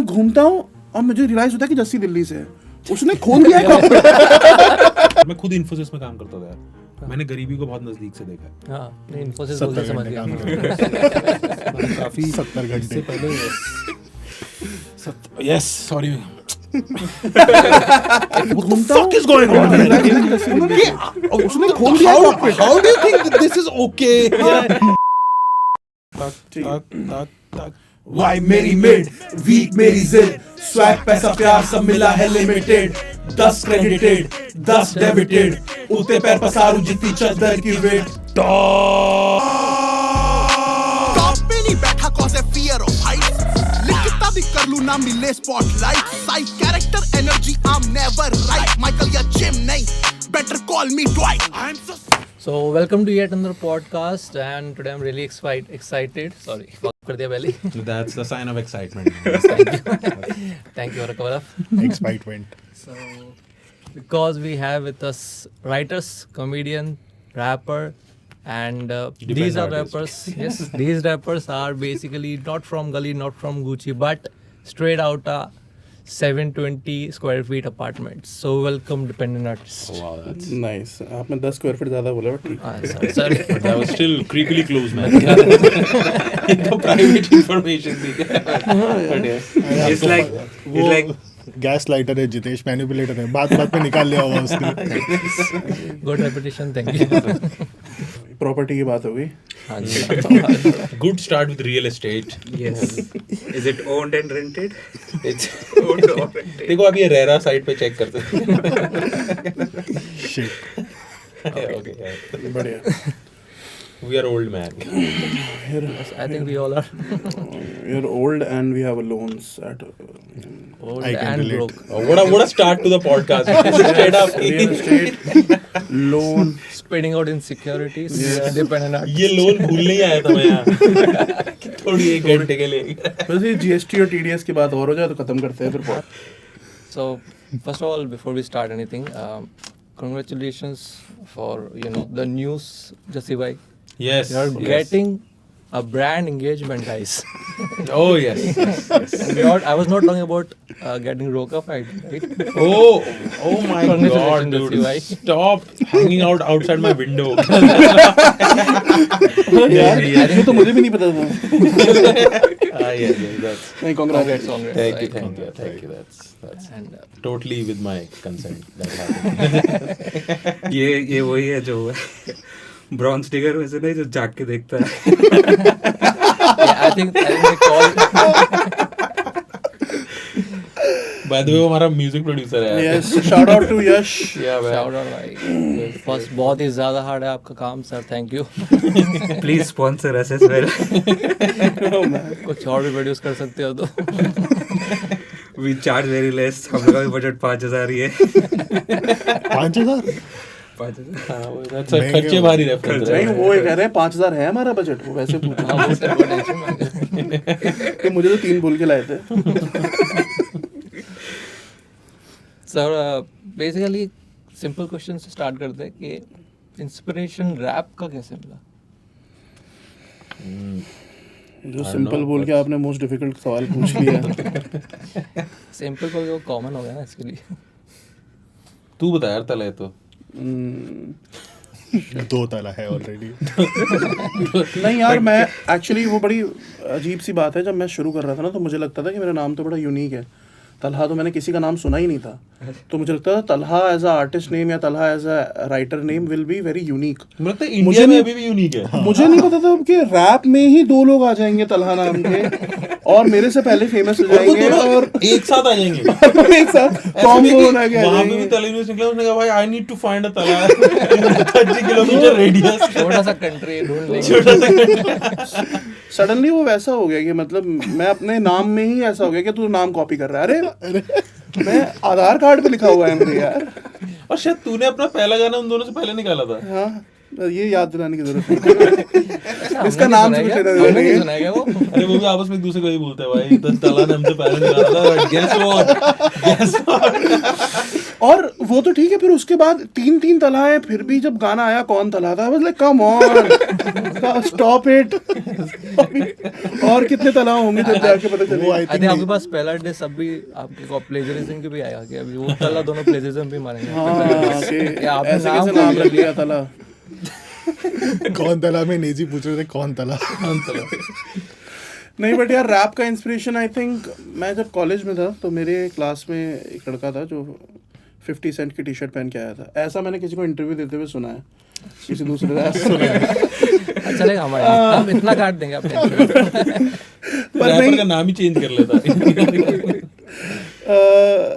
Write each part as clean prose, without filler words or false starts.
घूमता हूँ और मुझे रियलाइज होता है कि जस्सी दिल्ली से है, उसने खोल दिया है। मैं खुद इन्फोसिस में काम करता था यार, मैंने गरीबी को बहुत नजदीक से देखा है। हाँ, नहीं इन्फोसिस बोल के समझ गया। काफी 70 घंटे इससे पहले यस सॉरी घूमता हूँ is going on here? उसने खोल दिया How do you think that this is okay? Why मेरी मिड वीक मेरी जिद स्वैग पैसा प्यार सब मिला है लिमिटेड 10 क्रेडिटेड 10 डेबिटेड उते पैर पसारू जितनी चद्दर की वेट टॉप पे नहीं बैठा cause a fear of heights लिखता भी कर लूं ना मिले spotlight side character energy I'm never right Michael या जिम नहीं better call me Dwight I'm so So welcome to yet another podcast and today I'm really excited. Sorry, fuck कर दिया पहले. That's the sign of excitement. Thank you, Rakavaraf. Excitement. So because we have with us writers, comedian, rapper, and these are artist. rappers. Yes, these rappers are basically not from Gully, not from Gucci, but straight out a 720 square feet apartment. So welcome, dependent artists. Wow, that's nice आपने 10 square feet ज्यादा बोला but ठीक Sorry. that was still creepily close, man. The private information थी. But yes. It's like gas lighter है, Jitesh manipulator है, बात बात में निकाल लिया होगा उसने. Good repetition, thank you. Property की बात हो गई. हाँ जी. Good start with real estate. yes. Is it owned and rented? It's Owned or rented? देखो अभी ये रेरा साइट पे चेक करते हैं. Shit. Okay, yeah. बढ़िया. We are old man. Yes, I think we all are You're old and we have loans at old I can and relate. broke. What a start to the podcast. Straight up. real estate loan. Spending out insecurities, Yes. dependent artists. ये loan भूलने ही आया था मैं यहाँ. थोड़ी एक घंटे के लिए. बस ये GST और TDS की बात और हो जाए तो खत्म करते हैं फिर बहुत. So first of all, before we start anything, congratulations for the news, Jassi bhai. Yes. You're yes. getting a brand engagement, guys. Oh yes. I was not talking about getting Roka fight, right? Oh my God, Congratulations, dude! Jassi bhai. Stop hanging out outside my window. यार ये तो मुझे भी नहीं पता था. Yeah, that's. नहीं congrats. Congrats. Thank you. That's And totally with my consent. That happened. ये वही है जो ब्रॉन्ज टिगर वैसे नहीं जो जाग के देखता है. yeah, I think they call. By the way, वो हमारा म्यूजिक प्रोड्यूसर है. Yes, shout out to Yash. Yeah, man. Shout out भाई. First बहुत ही ज़्यादा hard है आपका काम sir. Thank you. Please sponsor us as well. कुछ और भी प्रोड्यूस कर सकते हो तो. We charge very less. हम लोग का बजट 5000 ही है. 5000? 5000. हाँ, that's a खर्चे भारी रेफरेंस नहीं है. वो ये कह रहे हैं 5000 है हमारा बजट. वो वैसे पूछा हाँ, वो टेंशन में. कि मुझे तो 3 बोल के लाए थे. सर बेसिकली सिंपल क्वेश्चन से स्टार्ट करते हैं कि इंस्पिरेशन रैप का कैसे मिला? जो सिंपल बोल के आपने मोस्ट डिफिकल्ट सवाल पूछ लिया. सिंपल को जो कॉमन हो गया ना इसके लिए. तू बता यार तले तो. 2 ताला है ऑलरेडी. नहीं यार मैं एक्चुअली वो बड़ी अजीब सी बात है. जब मैं शुरू कर रहा था ना तो मुझे लगता था कि मेरा नाम तो बड़ा यूनिक है. तलहा तो मैंने किसी का नाम सुना ही नहीं था. तो मुझे लगता था Talha as a artist name या Talha as a writer name will be very unique. मुझे लगता है इंडिया में अभी भी यूनिक है. मुझे नहीं पता था कि रैप में ही 2 लोग आ जाएंगे तलहा नाम के और मेरे से पहले फेमस हो जाएंगे और एक साथ आ जाएंगे. एक साथ कॉम्बो बना के आ वहाँ पे भी जाएंगे. तले न्यूज़ निकला. उसने कहा भाई I need to find a तला 30 किलोमीटर रेडियस. छोटा सा कंट्री ढूंढ लेंगे. सडनली वो वैसा हो गया कि मतलब मैं अपने नाम में ही ऐसा हो गया कि तू नाम कॉपी कर रहा है. अरे मैं आधार कार्ड पे लिखा हुआ है मेरे यार. और शायद तूने अपना पहला गाना उन दोनों से पहले निकाला था. हाँ ये याद दिलाने की जरूरत है. इसका नाम से कुछ लेना देना नहीं है. सुना है वो? अरे वो भी आपस में एक दूसरे को ही बोलते हैं भाई तो तला ने हमसे पहले निकाला था. Guess what? और वो तो ठीक है. फिर उसके बाद 3 तलहा है. फिर भी जब गाना आया कौन तलहा था, I was like come on. Stop it. और कितने तलाव होंगे जब जाके पता वो चलेगा। आई आई थिंक आपके पास पहला डिस अब भी आपके प्लेजरिज्म के भी आएगा कि अभी वो तला दोनों प्लेजरिज्म भी मारेंगे। हाँ कि या आपने ऐसे नाम कैसे नाम रख लिया तला। कौन तला में नेजी पूछ रहे थे कौन तला। नहीं बट यार रैप का इंस्पिरेशन आई थिंक मैं जब कॉलेज में था तो मेरे क्लास में एक लड़का था जो 50 सेंट की टी शर्ट पहन के आया था। ऐसा मैंने किसी को इंटरव्यू देते हुए सुना है किसी दूसरे से ऐसा सुना है। चलेगा हमारे हम इतना काट देंगे अपने। पर रैपर नहीं का नाम ही चेंज कर लेता।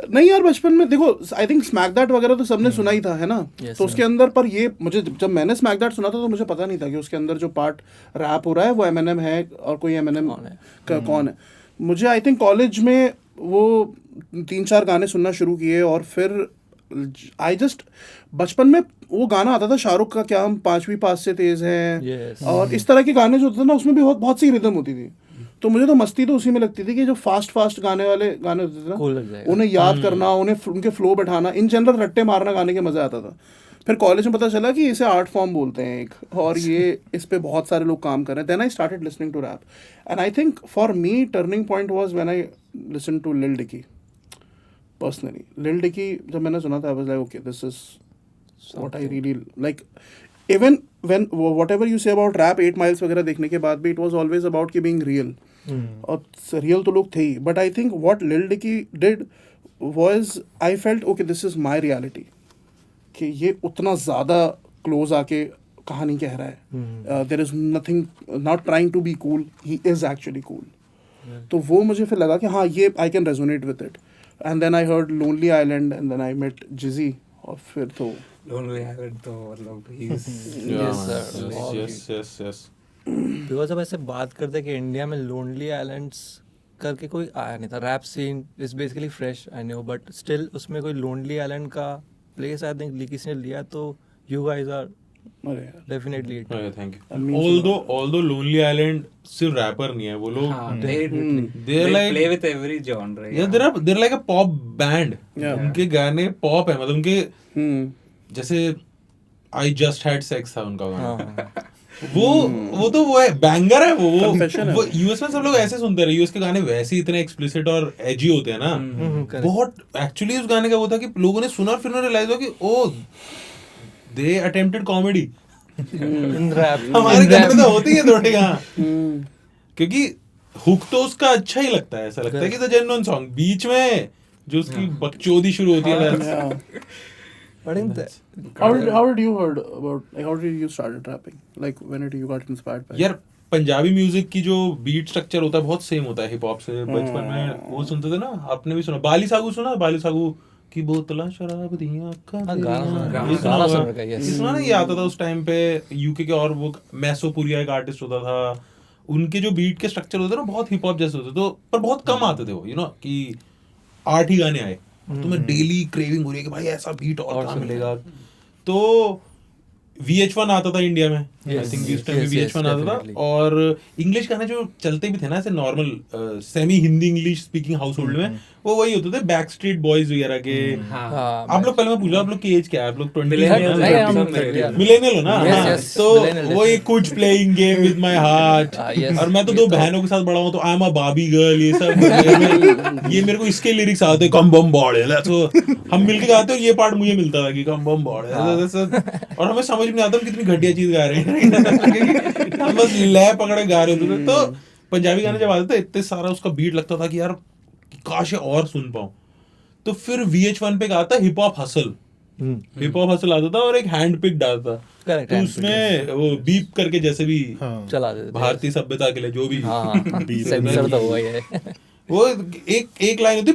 नहीं यार बचपन में देखो आई थिंक स्मैक दैट वगैरह तो सबने सुना ही था है ना। Yes, तो उसके अंदर पर ये मुझे जब मैंने स्मैक दैट सुना था तो मुझे पता नहीं था कि उसके अंदर जो पार्ट रैप हो रहा है वो एमएनएम है और कोई एमएनएम कौन है। मुझे आई थिंक कॉलेज में वो 3-4 गाने सुनना शुरू किए और फिर आई जस्ट बचपन में वो गाना आता था शाहरुख का क्या हम 5वीं पास से तेज हैं। Yes. और इस तरह के गाने जो होते थे ना उसमें भी बहुत सी रिदम होती थी। तो मुझे तो मस्ती तो उसी में लगती थी कि जो फास्ट गाने वाले गाने होते थे Cool लग ना जाएगा। उन्हें याद करना उनके फ्लो बैठाना इन जनरल रट्टे मारना गाने के मजा आता था। फिर कॉलेज में पता चला कि इसे आर्ट फॉर्म बोलते हैं एक और ये इस पे बहुत सारे लोग काम कर रहे हैं। Then I started listening to rap and I think for me turning point was when I listen to Lil Dicky पर्सनली। लिल डिकी जब मैंने सुना था I was like okay this is what I really like. Even when whatever you say about rap 8 miles वगैरह देखने के बाद भी इट वाज ऑलवेज अबाउट कि बीइंग रियल। और रियल तो लोग थे ही बट आई थिंक व्हाट लिल dickey did was I felt okay this is my reality कि ये उतना ज़्यादा क्लोज आके कहानी कह रहा है। There is nothing not trying to be cool he is actually cool. तो वो मुझे फिर लगा कि हाँ ये I can resonate with it and then I heard lonely island and then I met जिजी और फिर तो Lonely Island तो मतलब he's Yes, sir. yes. Because अब ऐसे बात करते हैं कि इंडिया में लोनली आइलैंड्स करके कोई आया नहीं था। Rap scene is basically fresh I know but still उसमें कोई लोनली आइलैंड का प्लेस आई थिंक किसी ने लिया तो यू गाइस आर अरे यार definitely it. Thank I you. mean, although Lonely Island सिर्फ रैपर नहीं है वो लोग। हाँ, they They're like play with every genre. yeah, they're like a pop band. Yeah. उनके गाने पॉप है मतलब उनके हम्म जैसे आई जस्ट हैड सेक्स था उनका गाना। वो तो वो है बैंगर है वो Confession है वो वो। यूएस में सब लोग ऐसे सुनते रहे। यूएस के गाने वैसे ही इतने एक्सप्लिसिट और एजी होते हैं ना। correct. बहुत एक्चुअली उस गाने का वो था कि लोगों ने सुना और फिर उन्होंने रियलाइज हुआ कि ओ दे अटेम्प्टेड कॉमेडी। इन रैप हमारे गाने में तो होती है थोड़ी कहाँ क्योंकि हुक तो उसका अच्छा ही लगता है। ऐसा लगता है कि द जेन्युइन सॉन्ग बीच में जो उसकी बकचोदी शुरू होती है ना। yeah. But in How did you heard about like how did you started rapping like when did you got inspired by यार पंजाबी म्यूजिक की जो बीट स्ट्रक्चर होता है बहुत सेम होता है हिप हॉप से। बचपन में वो सुनते थे ना आपने भी सुना बाली सागू सुना बाली सागू की बोतला शराब दिया हाँ, गाना ये सुना होगा। रखा है, yes. ये सुना ना ये आता था उस टाइम पे यूके के और वो मैसोपुरिया एक आर्टिस्ट होता था। उनके जो बीट के स्ट्रक्चर होते ना बहुत हिप हॉप जैसे होते तो पर बहुत कम आते थे वो यू नो कि 8 ही गाने आए तुम्हें डेली क्रेविंग हो रही है कि भाई ऐसा बीट और कहाँ मिलेगा। तो VH1 आता था इंडिया में आई Yes, थिंक उस टाइम yes, VH1 yes, आता था definitely. और इंग्लिश गाने जो चलते भी थे ना ऐसे normal semi Hindi English speaking house hold में वो वही होते थे बैक स्ट्रीट बॉयज वगैरह के। हाँ, आप लोग पहले मैं पूछा आप लोग की एज क्या है आप लोग 20 Millennials, नहीं, हम Millennials. मिलेनियल हो ना Yes, हाँ, yes, तो millennial वो ये कुछ playing game with my heart yes, और मैं तो ये दो तो- बहनों के साथ बड़ा हूँ तो आई एम अ बाबी गर्ल ये सब ये मेरे को इसके लिरिक्स आते कम बम बॉड तो हम मिलके गाते और ये पार्ट मुझे मिलता था कि कम बम बॉड और हमें समझ में नहीं आता हम कितनी घटिया चीज गा रहे हैं हम बस लय पकड़े गा रहे होते थे। तो पंजाबी गाने जब आते थे इतने सारा उसका बीट लगता था कि यार काश ये और सुन पाऊं। तो फिर VH1 पे आता हिप हॉप हसल आता था और एक हैंड पिक डालता Correct, तो hand उसमें वो बीप करके जैसे भी चला देते थे। भारतीय सभ्यता के लिए जो भी हाँ सेंसर तो हुआ ही है। वो एक लाइन होती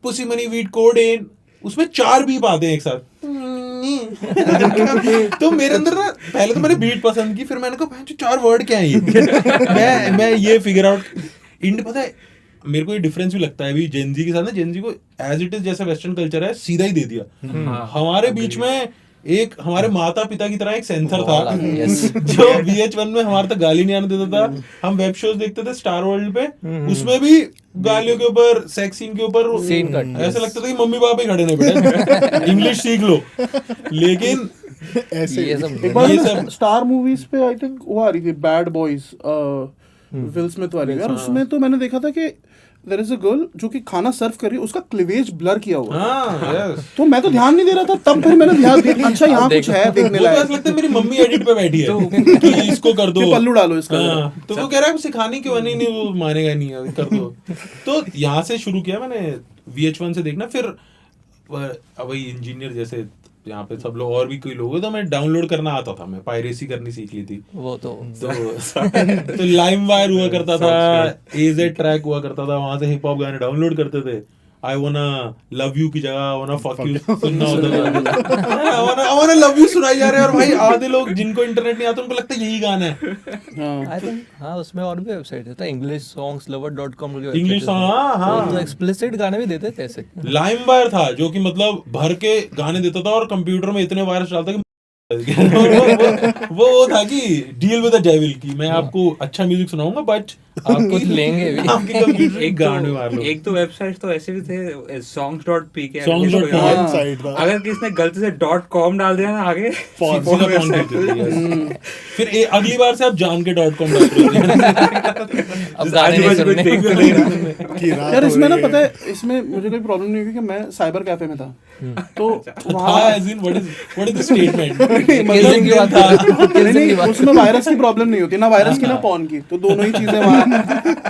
पुसी मनी वीट कोड इन उसमें 4 बीप आते हैं एक साथ तो मेरे अंदर ना पहले तो मैंने बीट पसंद की फिर मैंने कहा 4 वर्ड क्या है ये मैं ये फिगर आउट इंड पता है मेरे को ये डिफरेंस भी लगता है अभी जेनजी के साथ ना जेनजी को एज इट इज जैसा वेस्टर्न कल्चर है सीधा ही दे दिया। हमारे बीच में एक हमारे माता पिता की तरह एक सेंसर था जो VH1 में हमारे तक गाली नहीं आने देता था। हम वेब शोज देखते थे स्टार वर्ल्ड पे उसमें भी गालियों के ऊपर सेक्स सीन के ऊपर Scene cut, ऐसा लगता था कि मम्मी पापा ही खड़े नहीं बेटा इंग्लिश सीख लो। लेकिन ऐसे ये सब एक बार ये ना सब- स्टार मूवीज पे आई थिंक वो आ रही थी बैड बॉयज विल स्मिथ वाली यार, उसमें तो मैंने देखा था कि देयर इज अ गर्ल जो कि खाना सर्व कर रही है, उसका क्लीवेज ब्लर किया हुआ है। हाँ yes. तो मैं तो ध्यान नहीं दे रहा था, तब फिर मैंने ध्यान दिया, अच्छा यहाँ कुछ है देखने वो तो ऐसा लायक, लगता है मेरी मम्मी एडिट पे बैठी है कि इसको कर दो, कि पल्लू डालो इसका जरा। हाँ, तो वो कह रहा है सिखाने क्यों नहीं, नहीं वो मानेगा नहीं है, कर दो। तो यहाँ से शुरू किया मैंने VH1 से देखना, फिर वही इंजीनियर जैसे यहाँ पे सब लोग और भी कोई लोग हैं, तो मैं डाउनलोड करना आता था, मैं पायरेसी करनी सीख ली थी। वो तो तो लाइम वायर हुआ करता था, AZ ट्रैक हुआ करता था, वहां से हिप हॉप गाने डाउनलोड करते थे। आई वाना लव यू की जगह आई वाना फक यू सुनना होता था। आई वाना लव यू सुनाई जा रहे हैं, और भाई आधे लोग जिनको इंटरनेट नहीं आता उनको लगता है यही गाना है। हाँ आई थिंक हाँ उसमें और भी वेबसाइट था englishsongslover.com English song, हाँ, हाँ। तो एक्सप्लिसिट गाने भी देते थे ऐसे। लाइम वायर था जो कि मतलब भर के गाने देता था, और कंप्यूटर में इतने वायरस डालता कि वो था कि डील विद द डेविल की मैं आपको अच्छा म्यूजिक सुनाऊंगा बट आप कुछ लेंगे भी। आपके कंप्यूटर एक गांड में मार लो। एक तो वेबसाइट तो ऐसे भी थे songs.pk Songs.pk साइड था। अगर किसने गलती से .com डाल दिया ना आगे सीधा porn click कर दिया। फिर अगली बार से आप जान के .com डाल रहे हो। अब गाने नहीं आजू-बाजू कोई सुनने। देख तो नहीं रहा। कि रात यार हो इसमें ना रही है। पता है, इसमें मुझे कोई प्रॉब्लम नहीं हुई क्योंकि मैं साइबर कैफे में था, तो हाँ, वहाँ as in, what is the statement? किस दिन की बात था? किस दिन की नहीं, बात? उसमें वायरस की प्रॉब्लम नहीं होती, ना वायरस की ना पॉन की, तो दोनों ही चीजें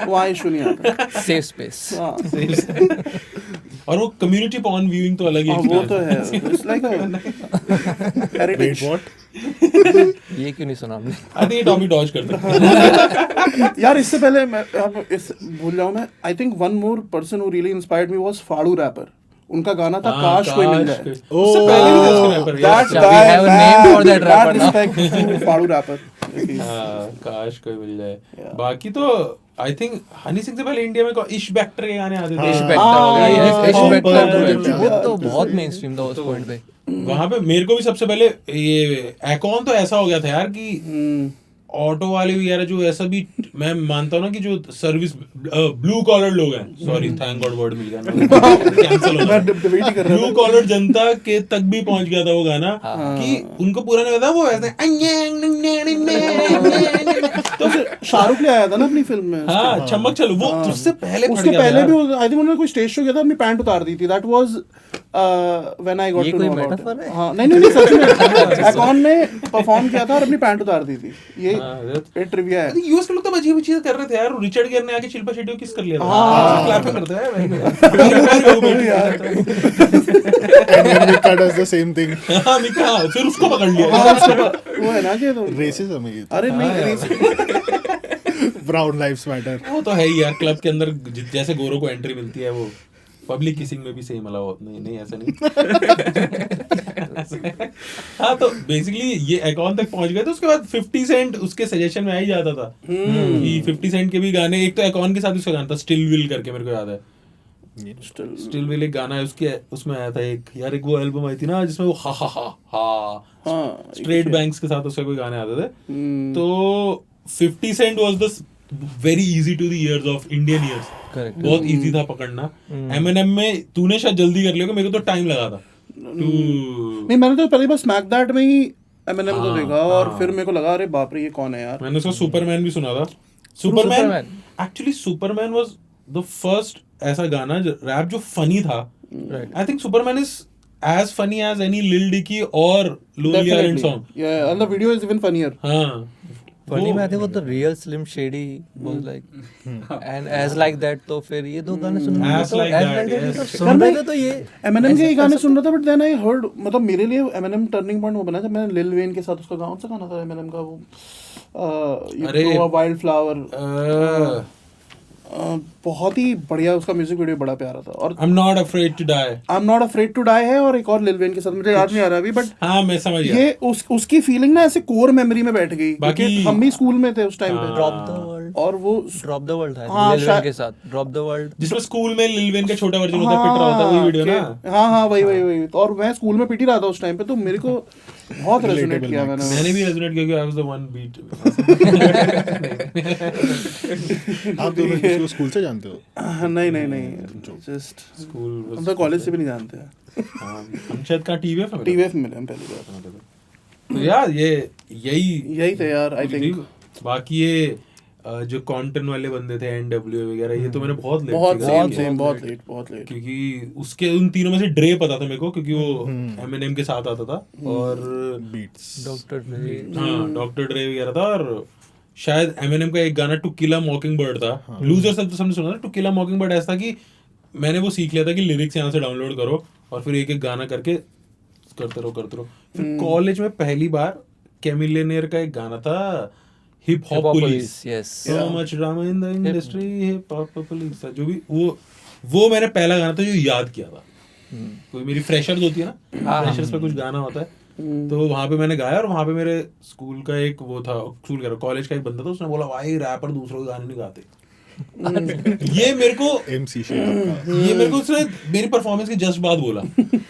वहाँ इशू नहीं आता। Safe space. हाँ और वो कम्युनिटी पॉन व्यूइंग तो अलग ही हाँ, वो experience तो है। है, it's like heritage. Wait, what? ये क्यों नहीं सुना हमने? I think ये टॉपिक डॉज करते हैं। यार इससे पहले मैं अब इस भूल जाऊँ मैं, I think one more person who really inspired me was Faadu rapper. उनका गाना था हाँ, काश कोई मिल जाए। उससे पहले भी था उसका rapper, That yes. we have a name for that rapper now. respect to Faadu rapper. हाँ, काश कोई मिल जाए। Yeah. बाकी तो आई थिंक हनी सिंह से पहले इंडिया में इश बैक्टर के गाने आते थे। इश बैक्टर हो गया, हाँ, इश हाँ, बैक्टर हाँ, वो हाँ, तो बहुत मेनस्ट्रीम था उस पॉइंट पे। वहां पे मेरे को भी सबसे पहले ये एकॉन तो ऐसा हो गया था यार कि ऑटो वाले वगैरह जो ऐसा भी मैं मानता हूँ ना कि जो सर्विस ब्लू कॉलर लोग हैं, सॉरी थैंक गॉड वर्ड मिल गया, कैंसिल हो मैं डिबेट ही कर रहा ब्लू था। कॉलर जनता के तक भी पहुंच गया था वो गाना कि उनको पूरा नहीं पता वो ऐसे तो शाहरुख ने आया था ना अपनी फिल्म में। हाँ चमक चलो वो उससे पहले फट उसके गया पहले था भी यार। आई थिंक उन्होंने कोई स्टेज शो किया था, अपनी पैंट उतार दी थी। That was when I got ये टू कोई नो अबाउट metaphor है? हाँ नहीं नहीं नहीं, सच में एकॉन ने परफॉर्म किया था और अपनी पैंट उतार दी थी। ये हाँ, ट्रिविया है। यूएस के लोग तो अजीब चीज कर रहे थे यार। रिचर्ड गियर ने आके शिल्पा शेट्टी को किस कर लिया था। हाँ। क्लैपिंग करते हैं And then Mika does the same thing. हाँ मिका फिर उसको पकड़ लिया। हाँ, उसको वो है ना कि तो Racism है ये तो। अरे नहीं Brown lives matter. वो तो है ही यार, क्लब के अंदर जैसे गोरों को एंट्री मिलती है वो पब्लिक किसिंग में भी सेम अलाउ नहीं नहीं ऐसा नहीं। हाँ तो बेसिकली ये अकाउंट तक पहुंच गए, तो उसके बाद 50 सेंट उसके सजेशन में आ ही जाता था कि 50 सेंट के भी गाने। एक तो अकाउंट के साथ उसका गाना था स्टिल विल करके, मेरे को याद है स्टिल विल एक गाना है उसके, उसमें आया था एक यार, एक वो एल्बम आई थी ना जिसमें वो हा हा हा हा हाँ स्ट्रेट बैंक्स के साथ उसके कोई गाने आते थे। तो 50 Cent was the very easy to the ears of Indian ears, Correct. बहुत इजी था पकड़ना। एमएनएम में तूने शायद जल्दी कर लिया, मेरे को तो टाइम लगा था नहीं, मैंने तो पहले बस स्मैकदैट में ही एमएनएम को हाँ, देखा और हाँ। फिर मेरे को लगा अरे बाप रे ये कौन है यार। मैंने उसका सुपरमैन भी सुना था। Superman Superman. Actually Superman was the first ऐसा गाना रैप जो फनी था। Right. I think Superman is as funny as any Lil Dicky और lonely island song. Yeah, and the video is even funnier. हाँ funny में आते वो तो real Slim Shady was like and as like that. तो फिर ये दो गाने सुनने As like that, yes. सुन रहे थे तो ये एमएनएम के ही गाने सुन रहा था, बट देन आई हर्ड, मतलब मेरे लिए एमएनएम टर्निंग पॉइंट वो बना जब मैंने लिल वेन के साथ उसका कौन सा गाना था एमएनएम का वो अरे, वाइल्ड फ्लावर, बहुत ही बढ़िया उसका म्यूजिक वीडियो बड़ा प्यारा था। और I am not afraid to die. I am not afraid to die है, और एक और लिल वेन के साथ मुझे याद नहीं आ रहा अभी, बट हाँ मैं समझ गया। ये उसकी फीलिंग ना ऐसे कोर मेमोरी में बैठ गई, बाकी- क्योंकि हम भी स्कूल में थे उस टाइम पे। ड्रॉप द वर्ल्ड, और वो ड्रॉप द वर्ल्ड था हाँ, लिल वेन के साथ। ड्रॉप द वर्ल्ड जिसमें स्कूल में लिल वेन का छोटा वर्जन होता है, पिट रहा होता है, वही वीडियो ना। हाँ हाँ वही। और मैं स्कूल में पिटी रहा था उस टाइम पे, तो मेरे को बहुत रेजोनेट किया मैंने। मैंने भी रेजोनेट किया क्योंकि I was the one beat. आप दोनों किसी को स्कूल से जानते हो? नहीं जस्ट स्कूल हम तो कॉलेज से भी नहीं जानते हैं। हम शायद का टीवीएफ में टीवीएफ में मिले हम पहली बार। तो यार यही थे यार आई थिंक। बाकी ये जो कॉन्टन वाले बंदे थे NWA वगैरह, ये तो मैंने बहुत लेट बहुत लेट क्योंकि उसके उन तीनों में से ड्रे पता था मेरे को, क्योंकि वो Eminem के साथ आता था, और बीट्स डॉक्टर ड्रे, हाँ डॉक्टर ड्रे वगैरह था, और शायद Eminem का एक गाना टू किल अ मॉकिंगबर्ड था, लूजर सब तो सबने सुना था। टू किल अ मॉकिंगबर्ड ऐसा था कि मैंने वो सीख लिया था कि लिरिक्स यहाँ से डाउनलोड करो और फिर एक एक गाना करके करते रहो। फिर कॉलेज में पहली बार कैमिलियनेयर का एक गाना था, hip hop police, yes, so much drama in the industry, hip hop police, जो भी वो मैंने पहला गाना था जो याद किया था। कोई मेरी फ्रेशर्स होती है ना, फ्रेशर्स पे कुछ गाना होता है, तो वहाँ पे मैंने गाया, और वहाँ पे मेरे स्कूल का एक वो था, स्कूल कह रहा कॉलेज का एक बंदा था, उसने बोला भाई रैपर दूसरों के गाने नहीं गाते। ये मेरे को MC शेखर ये मेरे को उसने मेरी परफॉर्मेंस के जस्ट बाद बोला,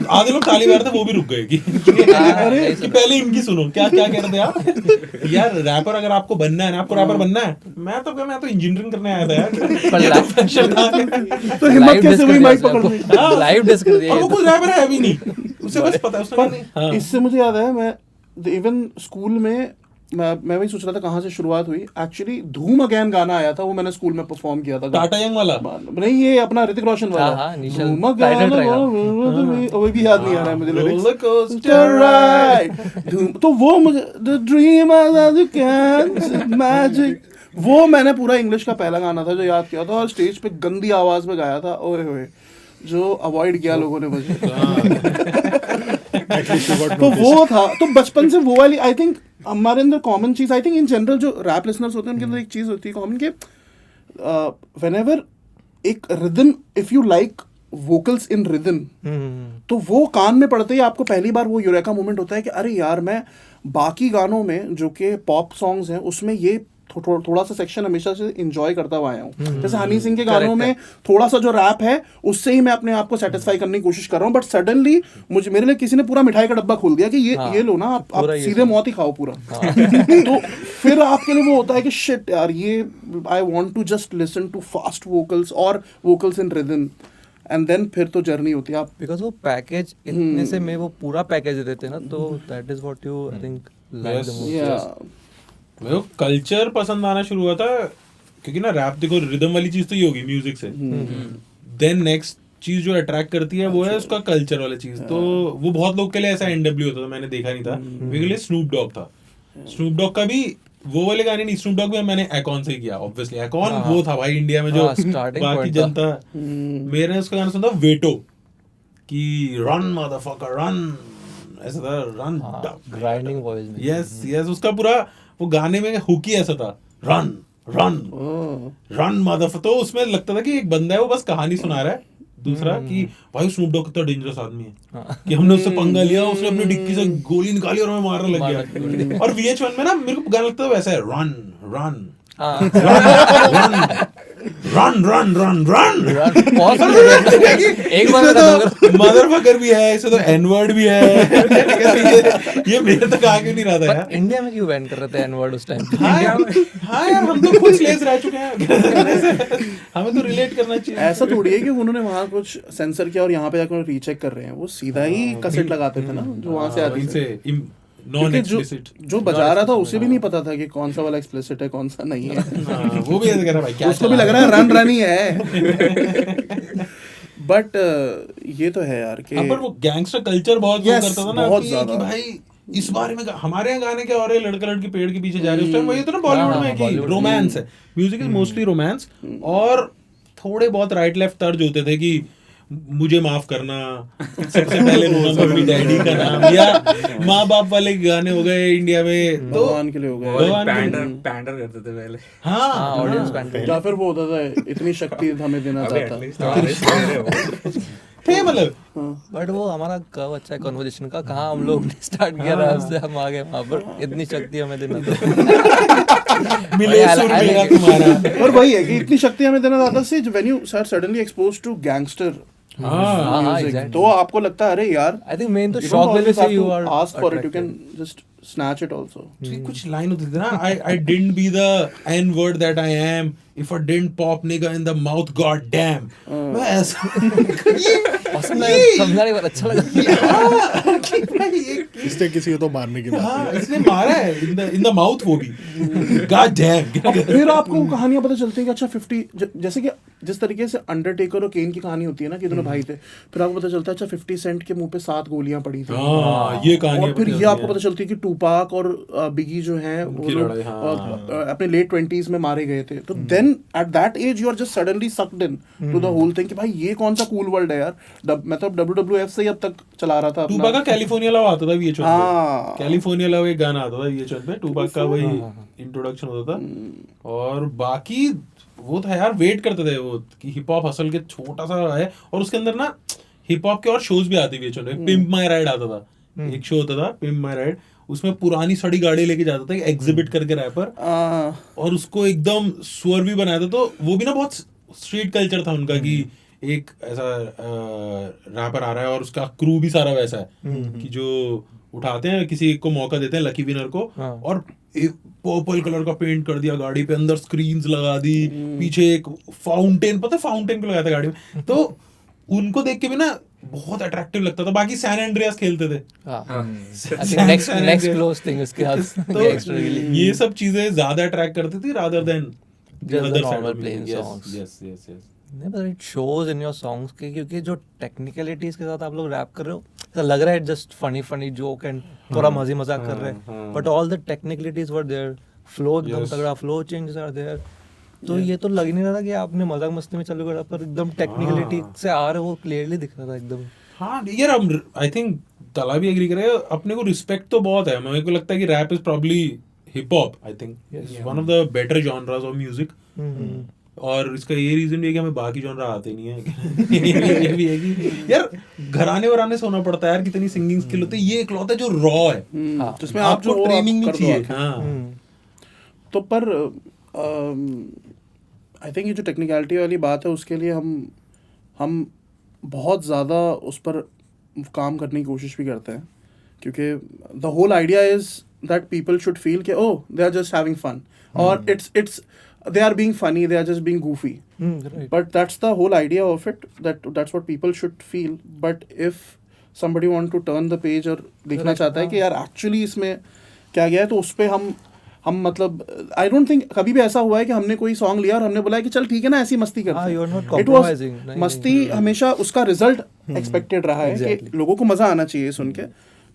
आधे लोग ताली मार रहे थे, वो भी रुक गए कि कि पहले इनकी सुनो क्या क्या कह रहे थे आप। यार रैपर अगर आपको बनना है ना, आपको रैपर बनना है, मैं तो इंजीनियरिंग करने आया था यार। तो हिम्मत कैसे हुई माइक पकड़ ली? लाइव डिस्क कर दिया, और वो कोई रैपर है भी नहीं, उसे बस पता है उसने हाँ। इससे मुझे याद है, मैं इवन स्कूल में मैं वही सोच रहा था कहाँ से शुरुआत हुई। एक्चुअली धूम अगेन गाना आया था, वो मैंने स्कूल में परफॉर्म किया था। टाटा यंग वाला नहीं, ये अपना ऋतिक रोशन वाला धूम अगेन, वो भी याद नहीं आ रहा है मुझे लिरिक्स। तो वो मुझे द ड्रीम मैजिक, वो मैंने पूरा इंग्लिश का पहला गाना था जो याद किया था, और स्टेज पे गंदी आवाज में गाया था, ओए होए, जो अवॉइड किया लोगों ने मुझे। तो वो था, तो बचपन से वो वाली आई थिंक हमारे अंदर कॉमन चीज, आई थिंक इन जनरल जो रैप लिसनर्स होते हैं उनके अंदर एक चीज होती है कॉमन, के व्हेनेवर एक rhythm, if you like vocals in rhythm, तो वो कान में पड़ते ही आपको पहली बार वो यूरेका मोमेंट होता है कि अरे यार, मैं बाकी गानों में जो कि पॉप सॉन्ग्स हैं उसमें ये थोड़ा सा सेक्शन हमेशा से एंजॉय करता हुआ आया हूँ। जैसे हनी सिंह के गानों में थोड़ा सा जो रैप है उससे ही मैं अपने आप को सेटिस्फाई करने की कोशिश कर रहा हूँ, बट सडनली मेरे लिए किसी ने पूरा मिठाई का डब्बा खोल दिया कि ये लो ना, आप सीधे मौत ही खाओ पूरा। तो फिर आपके लिए वो होता है कि शिट यार, ये I want to just listen to fast vocals और vocals in rhythm, and then फिर तो जर्नी होती है। आप बिकॉज वो पैकेज इतने से में वो पूरा पैकेज देते हैं ना, तो that is what you I think like the most. मेरे को कल्चर पसंद आना शुरू हुआ था, क्योंकि ना रैप देखो रिदम वाली चीज तो ये होगी म्यूजिक से, देन नेक्स्ट चीज जो अट्रैक्ट करती है वो है उसका कल्चर वाली चीज। तो वो बहुत लोग के लिए ऐसा NW होता था, मैंने देखा नहीं था, मेरे लिए स्नूप डॉग था। स्नूप डॉग का भी वो वाले गाने नहीं, स्नूप डॉग भी मैंने एकॉन से ही किया ऑब्वियसली। एकॉन वो था भाई इंडिया में जो बाकी जनता, मेरे उसका गाना सुना वेटो कि रन मदरफकर रन, ऐसा था, रन ग्राइंडिंग वॉइस में। यस उसका पूरा वो गाने में हुक ही ऐसा था, रन रन रन मदरफकर। तो उसमें लगता था कि एक बंदा है वो बस कहानी सुना रहा है, दूसरा कि भाई स्नूप डॉग कितना डेंजरस आदमी है कि हमने उससे पंगा लिया, उसने अपनी डिक्की से गोली निकाली और हमें मारने लग गया। और VH1 में ना मेरे को गाना लगता था वैसा है, run run run run run run एक बार मदरफकर भी है, इसे तो एन-वर्ड भी है। ये मेरे तक आगे नहीं रहा था यार। इंडिया में क्यों बैन कर रहे थे एन-वर्ड उस टाइम? हाँ यार, हम तो खुद स्लेव्स रह चुके हैं, हमें तो रिलेट करना चाहिए। ऐसा थोड़ी है कि उन्होंने वहाँ कुछ सेंसर किया और यहाँ पे जाकर रीचेक कर रहे हैं, वो सीधा ही कैसेट लगाते थे ना जो वहाँ से आती थी। नॉन एक्सप्लिसिट जो बजा रहा था उसे भी नहीं पता था कि कौन सा वाला एक्सप्लिसिट है कौन सा नहीं है। वो भी ऐसा कह रहा भाई, क्या उसको भी लग रहा है रन रन ही है। बट ये तो है यार कि पर वो गैंगस्टर कल्चर बहुत वो करता था ना, बहुत कि ज्यादा भाई इस बारे में हमारे यहाँ गाने क्या हो रहे हैं, लड़का लड़की पेड़ के पीछे जा रहे हैं। उस टाइम वही तो ना बॉलीवुड में कि रोमांस है, म्यूजिक इज मोस्टली रोमांस, और थोड़े बहुत राइट लेफ्ट तर्ज होते थे कि मुझे माफ करना, सबसे पहले रोना मम्मी डैडी का नाम, या माँ बाप वाले गाने हो गए इंडिया में, तो भगवान के लिए हो गए, पैंडर करते थे पहले। हाँ ऑडियंस पैंडर, या फिर वो होता था इतनी शक्ति हमें देना चाहता। थे मतलब, बट वो हमारा कब अच्छा है कन्वर्सेशन का, कहाँ हम लोग ने स्टार्ट किया था, उससे हम आ गए वहाँ पर, इतनी शक्ति हमें देना था। मिले सुर मेरा तुम्हारा। और वही है कि इतनी शक्ति हमें देना चाहता से when you are suddenly exposed to gangster music, तो आपको लगता है अरे यार, आई थिंक मेन तो शॉक वैल्यू से you are ask for it, you can just snatch it also. कुछ लाइन होती थी ना, I didn't be the N word that I am if I didn't pop nigga in the mouth, god damn. मैं ऐसा पसंद आया, समझा नहीं, पर अच्छा लगा। इसने किसी को तो मारने की बात हाँ, इसने मारा है in the mouth वो भी, god damn. फिर आपको कहानियां पता चलती हैं कि अच्छा 50 जैसे कि जिस तरीके से अंडरटेकर और केन की कहानी होती है ना कि दोनों भाई थे, फिर आपको पता चलता है अच्छा 50 सेंट के मुंह पे 7 गोलियां पड़ी थी। हाँ, ये कहानी और फिर ये आपको पता चलती है कि टूपाक और बिगी जो हैं वो लोग लड़ाई, हाँ। अपने लेट 20s में मारे गए थे। तो then at that age you are just suddenly sucked in to the whole thing कि भाई ये कौन सा कूल वर्ल्ड है यार। मैं तो WWF से ही अब तक चला रहा था टूपाक का कैलिफोर्निया लव आता था VH1 हाँ। पे, कैलिफोर्निया लव एक गाना आता था VH1 पे, टूपाक का वही इंट्रोडक्शन होता था। और बाकी वो था यार, वेट करते थे वो कि हिप हॉप असल के छोटा सा है, और उसके अंदर ना हिप हॉप के और शोज भी आते VH1 पे। पिम्प माई राइड आता था, एक शो होता था पिम्प माई राइड, उसमें पुरानी सड़ी गाड़ी लेके जाता था एग्जिबिट करके रैपर, और उसको एकदम स्वर भी बनाया था। तो वो भी ना बहुत स्ट्रीट कल्चर था उनका कि एक ऐसा रैपर आ रहा है और उसका क्रू भी सारा वैसा है कि जो उठाते हैं किसी को मौका देते हैं लकी विनर को, और पर्पल कलर का पेंट कर दिया गाड़ी पे, अंदर स्क्रीन्स लगा दी, पीछे एक फाउंटेन, पता है फाउंटेन को लगाया था गाड़ी में। तो उनको देख के भी ना बहुत अट्रैक्टिव लगता था। बाकी सैन एंड्रियास खेलते थे, नेक्स्ट क्लोज थिंग उसके साथ तो ये सब चीजें ज्यादा अट्रैक्ट करती थी rather than Just the normal plain songs. Yes yes yes. नहीं, but it shows in your songs के, क्योंकि जो टेक्निकलिटीज के साथ आप लोग रैप कर रहे हो, ऐसा लग रहा है जस्ट फनी जोक एंड थोड़ा मजे मजाक कर रहे हैं, but all the technicalities were there, flow एकदम तगड़ा, फ्लो चेंजेस आर देयर। तो ये तो लग नहीं रहा था कि आपने मजाक मस्ती में चालू करा, पर एकदम टेक्निकलिटी से आ रहे, वो क्लियरली दिख रहा था एकदम। हाँ यार, आई थिंक तला भी एग्री करे, अपने को रिस्पेक्ट तो बहुत है। मेरे को लगता है कि rap is probably hip hop, I think one of the better genres of music. और इसका ये रीजन भी है कि हमें बाकी जॉनरा आते नहीं है। ये भी है कि यार घराने वराने से होना पड़ता है यार, कितनी सिंगिंग स्किल होती है, ये इकलौता है जो रॉ है, जिसमें आप जो ट्रेनिंग नहीं कर दो चाहिए। आके। हाँ तो पर आई थिंक ये जो टेक्निकलिटी वाली बात है उसके लिए हम बहुत ज़्यादा उस पर काम करने की कोशिश भी करते हैं, क्योंकि the whole idea is that people should feel कि oh they are just having fun, और it's they are being funny, they are just being goofy. Right. But that's the whole idea of it, that's what people should feel. But if somebody want to turn the page और देखना चाहता है कि यार actually इसमें क्या गया है, तो उस पे हम मतलब I don't think कभी भी ऐसा हुआ है कि हमने कोई सॉन्ग लिया और हमने बोला है कि चल ठीक है ना ऐसी मस्ती करते हैं। you are not It was compromising. नहीं, मस्ती हमेशा उसका रिजल्ट एक्सपेक्टेड रहा है कि लोगों को मजा आना चाहिए सुन के।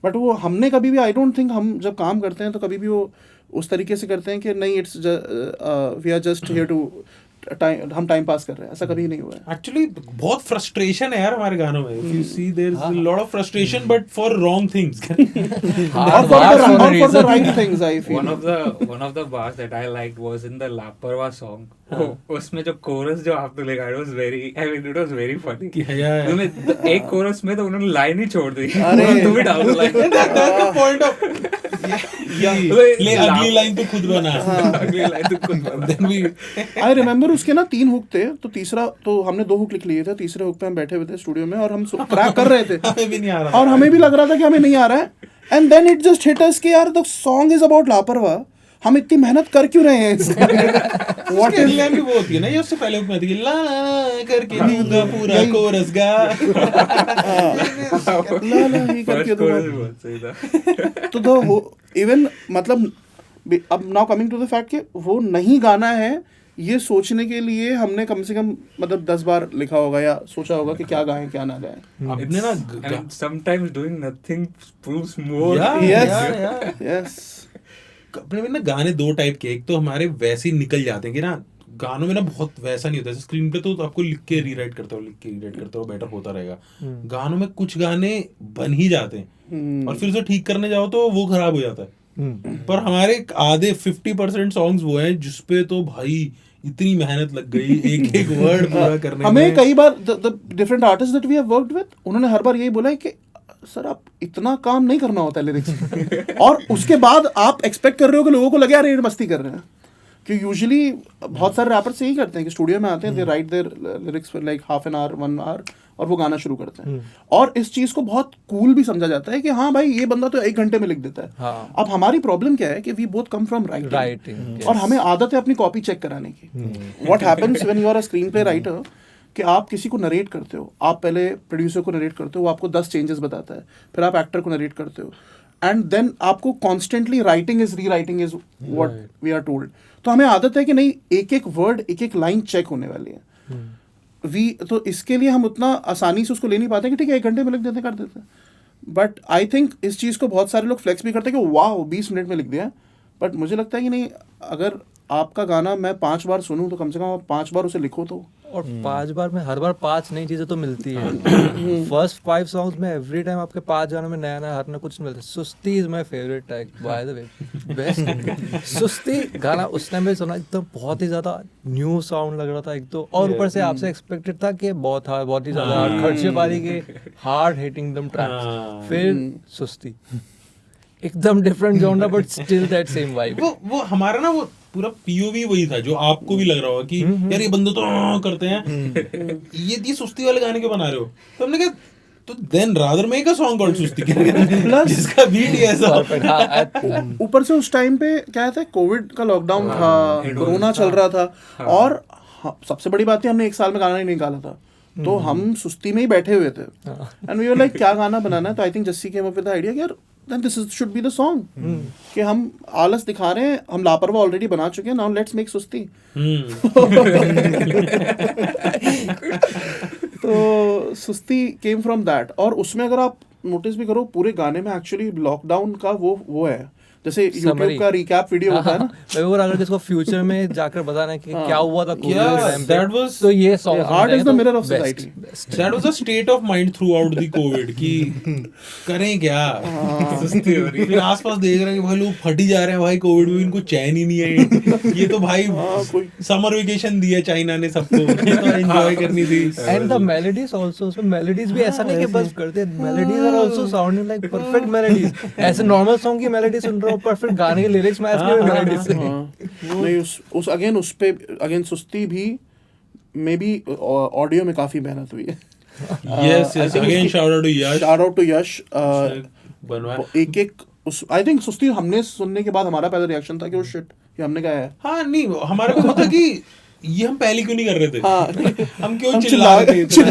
बट वो हमने कभी भी आई डोंट थिंक, हम जब काम करते हैं तो कभी भी वो उस तरीके से करते हैं कि नहीं it's we are just here to हम टाइम पास कर रहे हैं, ऐसा कभी नहीं हुआ है। एक्चुअली बहुत फ्रस्ट्रेशन है यार हमारे गानों में। If you see there is a lot of frustration but for wrong things. और for the right things I feel. One of the bars that I liked was in the Laparwa song. उसमें जो coarse जो आपने लगाया was very, I mean it was very funny. उन्होंने एक coarse में तो उन्होंने लाइन ही छोड़ दी। तुम भी डाल दो line. That's the point of ले अगली लाइन तो खुद बना। अगली लाइन तो खुद बना। Then we I remember उसके ना 3 हुक थे, तो तीसरा तो हमने 2 हुक लिख लिए थे, तीसरे हुक पे हम बैठे हुए थे स्टूडियो में और हम क्रैक कर रहे थे, हमें भी नहीं आ रहा और हमें भी लग रहा था कि हमें नहीं आ रहा है, and then it just hit us कि यार द सॉन्ग इज अबाउट लापरवाह, हम इतनी मेहनत कर क्यों रहे हैं इसके लिए? व्हाट इज लाइन भी वो होती है ना, ये उससे पहले हुक में आती है ला ला करके दूंगा पूरा कोरस गा। ला ला ही करके दूंगा। तो दो इवन मतलब अब now coming to the fact कि वो नहीं गाना है, ये सोचने के लिए हमने कम से कम मतलब 10 बार लिखा होगा या सोचा होगा कि क्या गाएं क्या ना गाएं। अपने ना And sometimes doing nothing proves more. Yes. अपने में ना गाने 2 टाइप के, एक तो हमारे वैसे ही निकल जाते हैं कि ना गानों में ना बहुत वैसा नहीं होता, स्क्रीन पे तो आपको लिख के रीराइट करते हो बेटर होता रहेगा। गानों में कुछ गाने बन ही जाते हैं और फिर उसे ठीक करने जाओ तो वो खराब हो जाता है। पर हमारे आधे 50% सॉन्ग्स वो हैं जिसपे तो भाई इतनी मेहनत लग गई एक एक वर्ड पूरा करने में। हमें कई बार the different artist that we have worked with, उन्होंने हर बार यही बोला है कि सर आप इतना काम नहीं करना होता है लिरिक्स और उसके बाद आप एक्सपेक्ट कर रहे हो कि लोगों को लगे यार ये मस्ती कर रहे हैं। कि यूजुअली बहुत सारे रैपर्स यही करते हैं कि स्टूडियो में आते हैं, they write their lyrics for like half an hour 1 hour और वो गाना शुरू करते हैं। और इस चीज को बहुत कूल भी समझा जाता है कि हाँ भाई ये बंदा तो 1 घंटे में लिख देता है। हाँ। अब हमारी प्रॉब्लम क्या है कि we both come from writing, और हमें आदत है अपनी कॉपी चेक कराने की। What happens when you are a screenplay writer कि आप किसी को नरेट करते हो, आप पहले प्रोड्यूसर को नरेट करते हो, वो आपको 10 चेंजेस बताता है, फिर आप एक्टर को नरेट करते हो, एंड देन आपको constantly writing is rewriting is what we are told. तो हमें आदत है कि नहीं, एक एक वर्ड, एक एक लाइन चेक होने वाली है। तो इसके लिए हम उतना आसानी से उसको ले नहीं पाते कि ठीक है 1 घंटे में लिख देते, कर देते। बट आई थिंक इस चीज़ को बहुत सारे लोग फ्लेक्स भी करते हैं कि वाह 20 मिनट में लिख दिया। बट मुझे लगता है कि नहीं, अगर आपका गाना मैं 5 बार सुनूं तो कम से कम आप 5 बार उसे लिखो तो। और 5 बार में हर बार 5 नई चीजें तो मिलती है। फर्स्ट 5 सॉन्ग्स में एवरी टाइम आपके 5 गानों में नया नया हर ना कुछ मिलता है। सुस्ती is my favourite track bye the way, best. सुस्ती गाना उस टाइम पे सुना, एकदम बहुत ही ज्यादा न्यू साउंड लग रहा था एक तो, और ऊपर से आपसे एक्सपेक्टेड था कि बहुत ही ज्यादा खर्चे पारी के हार्ड हिटिंग दम ट्रैक्स। फिर सुस्ती एकदम different genre but still that same vibe. वो हमारा ना वो पूरा पीओवी वही था जो आपको भी लग रहा होगा कि यार ये बंदे तो करते हैं, ये सुस्ती वाले गाने क्यों बना रहे हो? तो हमने कहा तो then rather make a song called Susti जिसका बीट ही ऐसा। ऊपर से उस टाइम पे क्या था, कोविड का लॉकडाउन था, कोरोना चल रहा था, और सबसे बड़ी बात है हमने 1 साल में गाना नहीं निकाला था, तो हम सुस्ती में ही बैठे हुए थे एंड वी वर लाइक क्या गाना बनाना है। तो आई think Jassi came up with the idea कि यार then this should be the song कि हम आलस दिखा रहे हैं, हम लापरवाह ऑलरेडी बना चुके हैं, now let's make सुस्ती। तो सुस्ती came from that। और उसमें अगर आप नोटिस भी करो पूरे गाने में एक्चुअली लॉकडाउन का वो है, जैसे YouTube का रिकैप वीडियो होता है ना, और अगर जिसको फ्यूचर में जाकर बताना है कि क्या हुआ था कोविड टाइम पे, that was तो ये song art is the mirror of society. that was a state of mind throughout the COVID कि करें क्या, सुस्ती हो रही है, फिर आसपास देख रहे हैं कि भाई लोग फट ही जा रहे हैं भाई कोविड में, इनको चैन ही नहीं है। ये तो भाई समर वेकेशन दिया चाइना ने सबको, तो एंजॉय करनी थी। एंड द मेलोडीज आल्सो, उसमें मेलोडीज भी ऐसा नहीं कि बस करते, melodies are also sounding like perfect melodies. ऐसे नॉर्मल सॉन्ग की मेलोडी सुन रहे हो, परफेक्ट गाने के लिरिक्स मैच कर मेलोडीज से। नहीं उस उस पे अगेन सुस्ती भी मे बी ऑडियो में काफी मेहनत हुई है। yes again shout out to Yash एक उस आई थिंक सुस्ती हमने सुनने के बाद हमारा पहला रिएक्शन था कि वो शिट ये हमने कहा है। हाँ नहीं हमारा भी होता कि ये हम पहले क्यों नहीं कर रहे थे। हाँ हम क्यों चिल्ला रहे थे।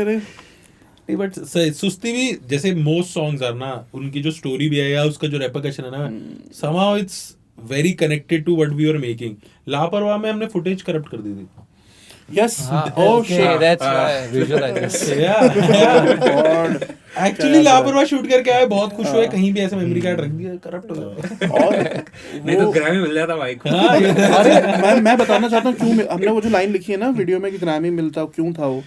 थे। नहीं बट सुस्ती भी जैसे मोस्ट सॉन्ग्स आर ना, उनकी जो स्टोरी भी है या उसका जो रेपरकशन है ना, somehow it's very connected to what we were making। लापरवाह में हमने फुटेज करप्ट कर दी थी। Yes. Oh shit, that's why visualize this. Yeah. Actually लापरवाह शूट करके आए, बहुत खुश हुए, कहीं भी ऐसा मेमोरी कार्ड रख दिया, करप्ट हो गया। और नहीं तो ग्रैमी मिल जाता भाई को। अरे मैं बताना चाहता हूँ क्यों हमने वो जो लाइन लिखी है ना वीडियो में कि ग्रैमी मिलता क्यों था वो,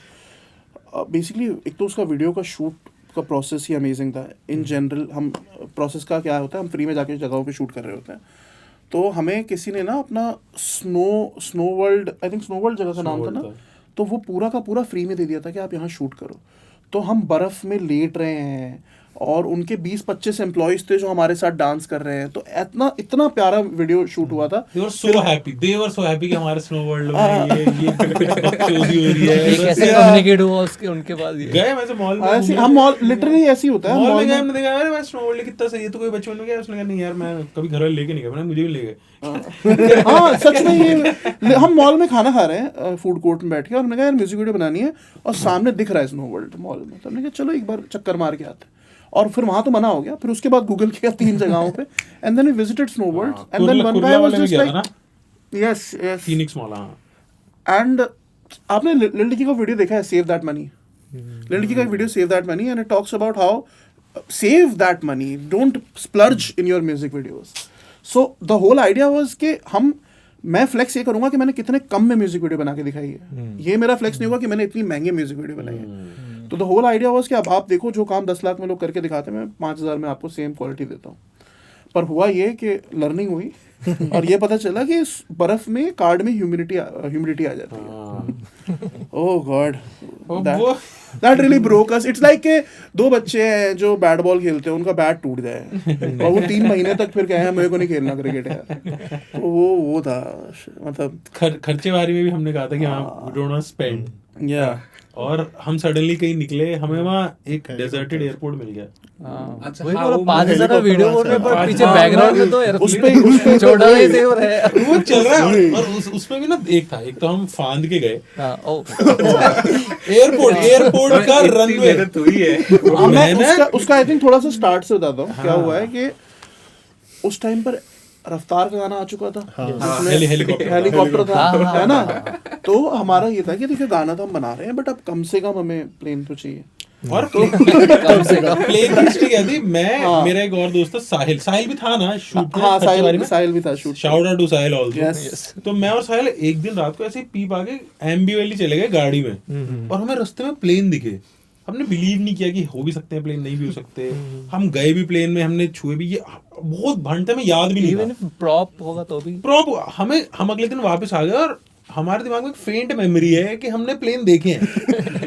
बेसिकली एक तो उसका वीडियो का शूट का प्रोसेस ही अमेजिंग था। इन जनरल हम प्रोसेस का क्या होता है, हम फ्री में जाके जगहों पे शूट कर रहे होते हैं, तो हमें किसी ने ना अपना snow world, I think snow world जगह का नाम था ना, तो वो पूरा का पूरा फ्री में दे दिया था कि आप यहाँ शूट करो। तो हम बर्फ़ में लेट रहे हैं और उनके 20-25 एम्प्लॉइज थे जो हमारे साथ डांस कर रहे हैं, तो इतना प्यारा वीडियो शूट हुआ था। They were so happy कि हमारे स्नो वर्ल्ड में ये बकचोदी हो रही है। ये कैसे कम्युनिकेट हुआ उनके पास? गए वैसे मॉल में, ऐसे हम मॉल लिटरली ऐसे ही होता है, मॉल में गए, हमने देखा अरे मैं स्नो वर्ल्ड कितना सही है, तो कोई बच्चों ने गया, उसने कहा नहीं यार मैं कभी घर वाले लेके नहीं गए, मैंने मुझे भी ले गए। हाँ सच में ये हम मॉल में खाना खा रहे हैं फूड कोर्ट में बैठ के, और हमने कहा यार म्यूजिक वीडियो बनानी है और सामने दिख रहा है स्नो वर्ल्ड मॉल में, तो हमने कहा चलो एक बार चक्कर मार के आते हैं। और फिर वहां तो मना हो गया, फिर उसके बाद गूगल किया 3 जगहों पे, and then we visited Snow World, and then one guy was just like yes Phoenix Mall. And आपने लिटिल डिकी का वीडियो देखा है, save that money? Little Dicky का video save that money, and it talks about how save that money, don't splurge in your music videos. So the whole idea was कि मैं flex ये करूंगा कि मैंने कितने कम में म्यूजिक वीडियो बना के दिखाई है, ये मेरा फ्लेक्स नहीं होगा कि मैंने इतनी महंगी म्यूजिक वीडियो बनाई है। तो द होल आइडिया वाज कि अब आप देखो जो काम 10 लाख में लोग करके दिखाते हैं, मैं 5,000 में आपको सेम क्वालिटी देता हूँ। पर हुआ ये कि लर्निंग हुई और ये पता चला कि बर्फ में कार्ड में ह्यूमिडिटी आ जाती है। Oh God, that really broke us. It's like के 2 बच्चे हैं जो बैट बॉल खेलते हैं, उनका बैट टूट जाए और वो 3 महीने तक फिर कहे मेरे को नहीं खेलना क्रिकेट यार। तो वो था मतलब खर्चे बारे में भी हमने कहा था कि हाँ वी डोंट वांट स्पेंड। या और हम सडनली कहीं निकले, हमें वहाँ एक डेजर्टेड एयरपोर्ट मिल गया। अच्छा, वही हाँ, बोला वो 5,000 वीडियो बोल रहे हैं, पर पीछे हाँ, बैकग्राउंड में तो उस पे छोटा ही सेव है। वो चल रहा है और उसमें भी ना एक तो हम फांद के गए एयरपोर्ट का रनवे। तो ही है मैं उसका आई थिंक थोड़ा सा स्टार्ट से बताता हूँ क्या हुआ है कि उस टाइम पर रफ्तार का गाना आ चुका था, जिसमें हेलीकॉप्टर था, है ना। तो हमारा ये था कि देखिए गाना तो हम बना रहे हैं, बट अब कम से कम हमें प्लेन तो चाहिए। और प्लेन की हिस्ट्री क्या थी, मैं मेरा एक और दोस्त था साहिल भी था ना शूट में। हाँ, साहिल भी था shoot. Shout out to Sahil also. तो मैं और साहिल एक दिन रात को ऐसे ही पी पा के एम्बी वैली चले गए गाड़ी में, और हमें रास्ते में प्लेन दिखे। हमने बिलीव नहीं किया कि हो भी सकते हैं प्लेन, नहीं भी हो सकते। हम गए भी प्लेन में, हमने छुए भी, ये बहुत भंटे में याद भी नहीं था। प्रॉप होगा तो भी प्रॉप हम अगले दिन वापस आ गए, और हमारे दिमाग में एक फेंट मेमोरी है कि हमने प्लेन देखे हैं।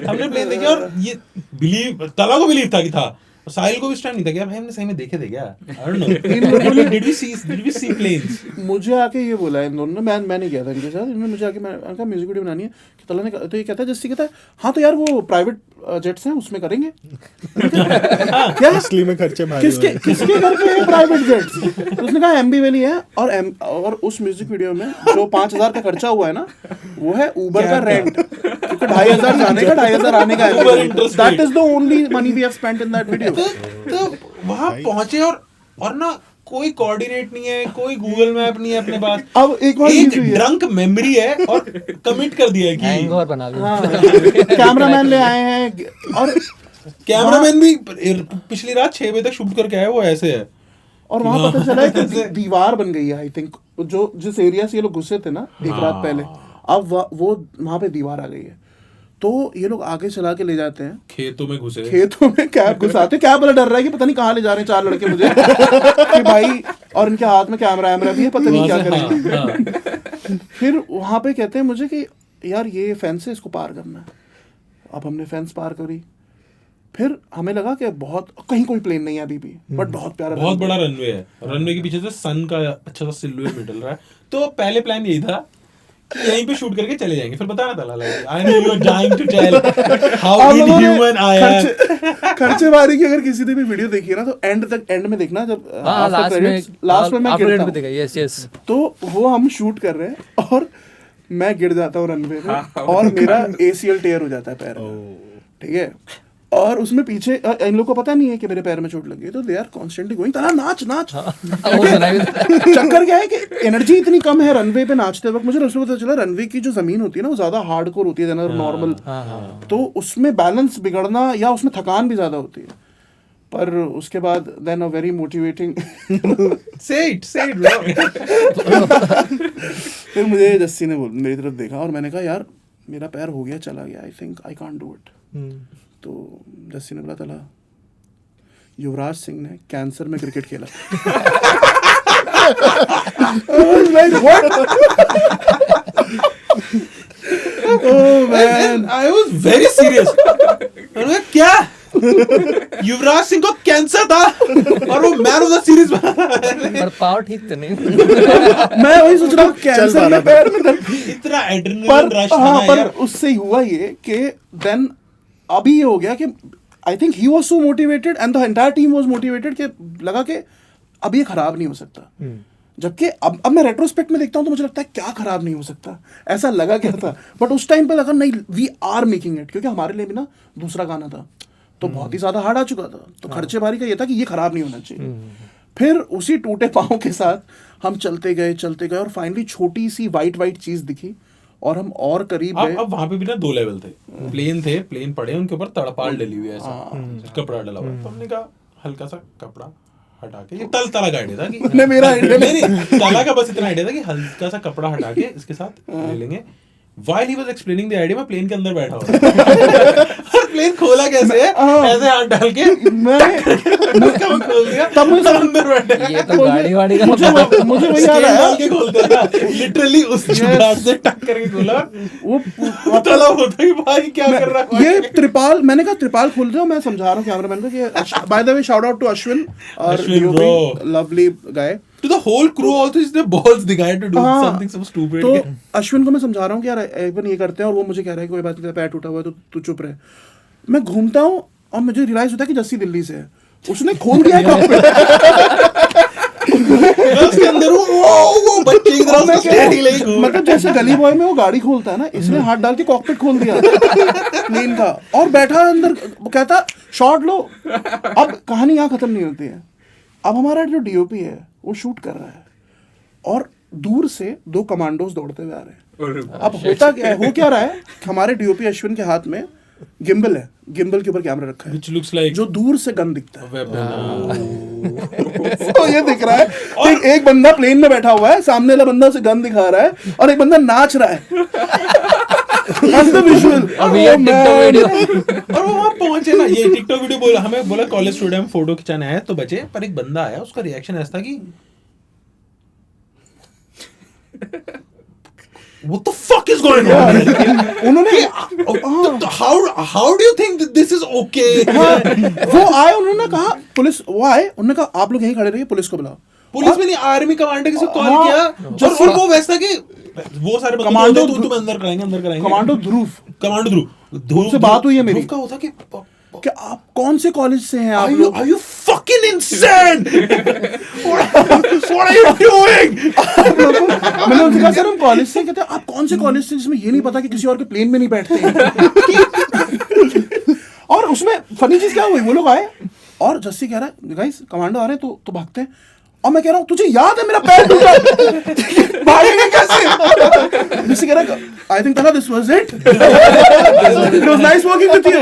हमने प्लेन देखे, और ये बिलीव, तला को बिलीव था कि था, और साहिल को भी इस टाइम नहीं था कि यार भाई हमने सही में देखे थे क्या। I don't know. Did we see planes? मुझे आके ये बोला इन दोनों ने, मैं नहीं गया था इनके साथ, इन्होंने मुझे आके, मैंने कहा म्यूजिक वीडियो बनानी है, कि तला ने तो ये कहता है जस्सी कहता है हाँ तो यार वो प्राइवेट जेट्स हैं उसमें करेंगे। क्या असली में खर्चे भारी किसके करके हैं प्राइवेट जेट्स? तो उसने कहा एम्बी वैली है, और उस म्यूजिक वीडियो में जो 5,000 का खर्चा हुआ है ना, वो है उबर का रेंट, क्योंकि 2,500 जाने का 2,500 आने का है। That is the only money we have spent in that video. तो वहां पहुंचे, और ना कोई कोऑर्डिनेट नहीं है, कोई गूगल मैप नहीं है अपने पास। अब एक ड्रंक मेमोरी है, और कमिट कर दिया है कि हैंगओवर बना लिया। कैमरामैन ले आए हैं, और कैमरामैन भी पिछली रात 6 बजे तक शूट करके आया, वो ऐसे है। और वहां पता चला है कि दीवार बन गई है, आई थिंक जो जिस एरिया से ये लोग घुसे थे ना एक रात पहले, अब वो वहां पे दीवार आ गई है। तो ये लोग आगे चला के ले जाते हैं, खेतों में घुसे, खेतों में कैब घुसाते, कैब वाला डर रहा है कि पता नहीं कहाँ ले जा रहे हैं 4 लड़के मुझे कि भाई, और इनके हाथ में कैमरा भी है, पता नहीं क्या करेंगे। फिर वहां पे कहते हैं मुझे कि यार ये फेंस है, इसको पार करना है। अब हमने फेंस पार करी, फिर हमें लगा कि बहुत कहीं कोई प्लेन नहीं है अभी भी, बट बहुत प्यारा, बहुत बड़ा रनवे है। रनवे के पीछे से सन का अच्छा सा सिलुएट निकल रहा है। तो पहले प्लान यही था कि यहीं पे शूट करके चले जाएंगे, फिर बताना तला लगे I know you are dying to tell how inhuman I am. खर्चे बारी की अगर किसी ने भी वीडियो देखी है ना, तो एंड में देखना, जब लास्ट में मैं गिरता हूं। यस तो वो हम शूट कर रहे हैं, और मैं गिर जाता हूँ रनवे में, और मेरा ACL टेयर हो जाता है पैर में, ठीक है। और उसमें पीछे इन लोगों को पता नहीं है कि मेरे पैर में चोट लगी है, तो दे आर कॉन्स्टेंटली गोइंग, तला नाच। चक्कर क्या है कि एनर्जी इतनी कम है रनवे पे नाचते वक्त। मुझे उसमें पता चला रनवे की जो जमीन होती है ना, वो ज्यादा हार्डकोर होती है नॉर्मल, तो उसमें बैलेंस बिगड़ना या उसमें थकान भी ज्यादा होती है। पर उसके बाद then a very motivating say it bro। फिर मुझे जस्सी ने मेरी तरफ देखा, और मैंने कहा यार मेरा पैर हो गया, चला गया, आई think I can't do it. तो जस्सी ने बोला तला, युवराज सिंह ने कैंसर में क्रिकेट खेला। Oh man, I was very serious। मैंने कहा क्या युवराज सिंह को कैंसर था और वो मैन ऑफ द सीरीज बना, पर पावर ठीक तो नहीं। मैं वही सोच रहा हूँ, कैंसर में पैर में इतना एड्रेनलिन रश था ना पर उससे हुआ ये कि देन अभी ये हो गया कि I think he was so motivated and the entire team was motivated कि लगा कि अब ये खराब नहीं हो सकता। जबकि अब मैं रेट्रोस्पेक्ट में देखता हूँ तो मुझे लगता है क्या खराब नहीं हो सकता, ऐसा लगा क्या था। बट उस टाइम पे लगा नहीं, वी आर मेकिंग इट, क्योंकि हमारे लिए भी ना दूसरा गाना था तो बहुत ही ज्यादा हार्ड आ चुका था, तो खर्चे बारी का ये था कि ये खराब नहीं होना चाहिए। फिर उसी टूटे पाँव के साथ हम चलते गए और फाइनली छोटी सी वाइट चीज दिखी, और हम और करीब गए। अब वहां पे भी ना 2 लेवल थे, प्लेन पड़े, उनके ऊपर तड़पाल डली हुई है, ऐसा कपड़ा डला हुआ। तो हमने कहा हल्का सा कपड़ा हटा के, ये तला का आइडिया था कि मेरा आइडिया नहीं, तला का बस इतना आइडिया था कि हल्का सा कपड़ा हटा के इसके साथ ले लेंगे। While he was explaining the idea, मैं प्लेन के अंदर बैठा हूँ और प्लेन खोला कैसे है, ऐसे हाथ डाल के मैं खोल दिया, तब मुझे अंदर बैठे। ये तो गाड़ी वाड़ी का मुझे वही याद आया, डाल के खोलते ना, लिटरली उस जुगाड़ से टक करके खोला। वो तला होता है भाई क्या कर रहा है ये त्रिपाल, मैंने कहा त्रिपाल खोल दो, मैं समझा रहा हूँ कैमरामैन को कि by the way shout out to Ashwin और lovely guy. to the whole crew also इसने balls दिखाए to do something so stupid. तो अश्विन को मैं समझा रहा हूँ कि यार अपन ये करते हैं और वो मुझे कह रहा है कोई बात नहीं, पैर टूटा हुआ है तो तू चुप रहे। मैं घूमता हूँ और मुझे रियलाइज होता है कि जस्सी दिल्ली से है, उसने खोल दिया है कॉकपिट। उसके अंदर वो बच्चे की तरह उसको स्टेडी लेके घूम मतलब जैसे गली बॉय में वो गाड़ी खोलता है ना, इसने हाथ डाल के कॉकपिट खोल दिया प्लेन का और बैठा अंदर, वो कहता शॉट लो। अब कहानी यहाँ खत्म नहीं होती है। अब हमारा जो डीओपी है वो शूट कर रहा है और दूर से 2 कमांडोज दौड़ते हुए आ रहे हैं। अब हो क्या रहा है, हमारे डीओपी अश्विन के हाथ में गिम्बल है, गिम्बल के ऊपर कैमरा रखा है which looks like जो दूर से गन दिखता है। weapon. तो ये दिख रहा है और एक बंदा प्लेन में बैठा हुआ है, सामने वाला बंदा उसे गन दिखा रहा है और एक बंदा नाच रहा है। That's the visual. अब ये Oh, TikTok man. वीडियो और वो वहाँ पहुंचे ना, ये टिकटॉक वीडियो बोला, हमें बोला कॉलेज स्टूडेंट फोटो खिंचाने आया तो बचे, पर एक बंदा आया, उसका रिएक्शन ऐसा था कि what the fuck is going on? उन्होंने How do you think that this is okay? वो आए, उन्होंने कहा पुलिस, वो आए, उन्होंने कहा आप लोग यहीं खड़े रहिए, पुलिस को बुलाओ। पुलिस में नहीं, आर्मी कमांडर किसी को कॉल हाँ, किया और फिर वो वैसा कि वो सारे बंदे कमांडो बोलते, तुम अंदर कराएंगे कमांडो ध्रुव से बात हुई है मेरी। ध्रुव का होता कि कि आप कौन से कॉलेज से हैं आप Are लोग? you fucking insane? What are you doing? मैंने उनसे कहा सर हम कॉलेज से, कहते हैं आप कौन से कॉलेज से जिसमें ये नहीं पता कि किसी और के प्लेन में नहीं बैठते हैं। और उसमें फनी चीज क्या हुई, वो लोग आए और जस्सी कह रहा है गाइस कमांडो आ रहे हैं तो भागते हैं, और मैं कह रहा हूँ तुझे याद है मेरा पैर टूटा, भागेंगे कैसे? जस्सी कह रहा है I think this was it, it was nice working with you.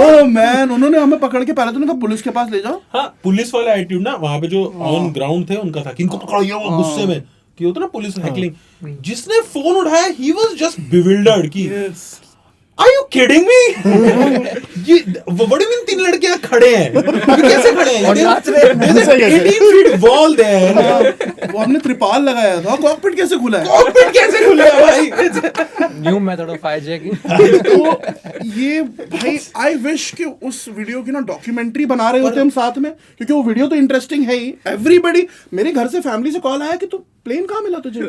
Oh man, उन्होंने हमें पकड़ के पहले तो उन्होंने कहा पुलिस के पास ले जाओ। हाँ, पुलिस वाला एटीट्यूड ना वहां पे जो ऑन ग्राउंड थे उनका था कि इनको पकड़ो, वो गुस्से में कि होता ना पुलिस हैकलिंग। जिसने फोन उठाया ही वाज जस्ट बिविल्डर्ड कि Are you kidding me? ये what do you mean 3 लड़कियां खड़े हैं? ये कैसे खड़े हैं? और नाच रहे हैं। There's an 18 feet wall there. वो हमने त्रिपाल लगाया था, कॉकपिट कैसे खुला है? कॉकपिट कैसे खुले भाई? New method of hijacking. तो ये भाई आई विश कि उस वीडियो की ना डॉक्यूमेंट्री बना रहे होते हम साथ में, क्योंकि वो वीडियो तो इंटरेस्टिंग है ही। एवरीबडी, मेरे घर से फैमिली से कॉल आया कि तू प्लेन कहाँ मिला तुझे,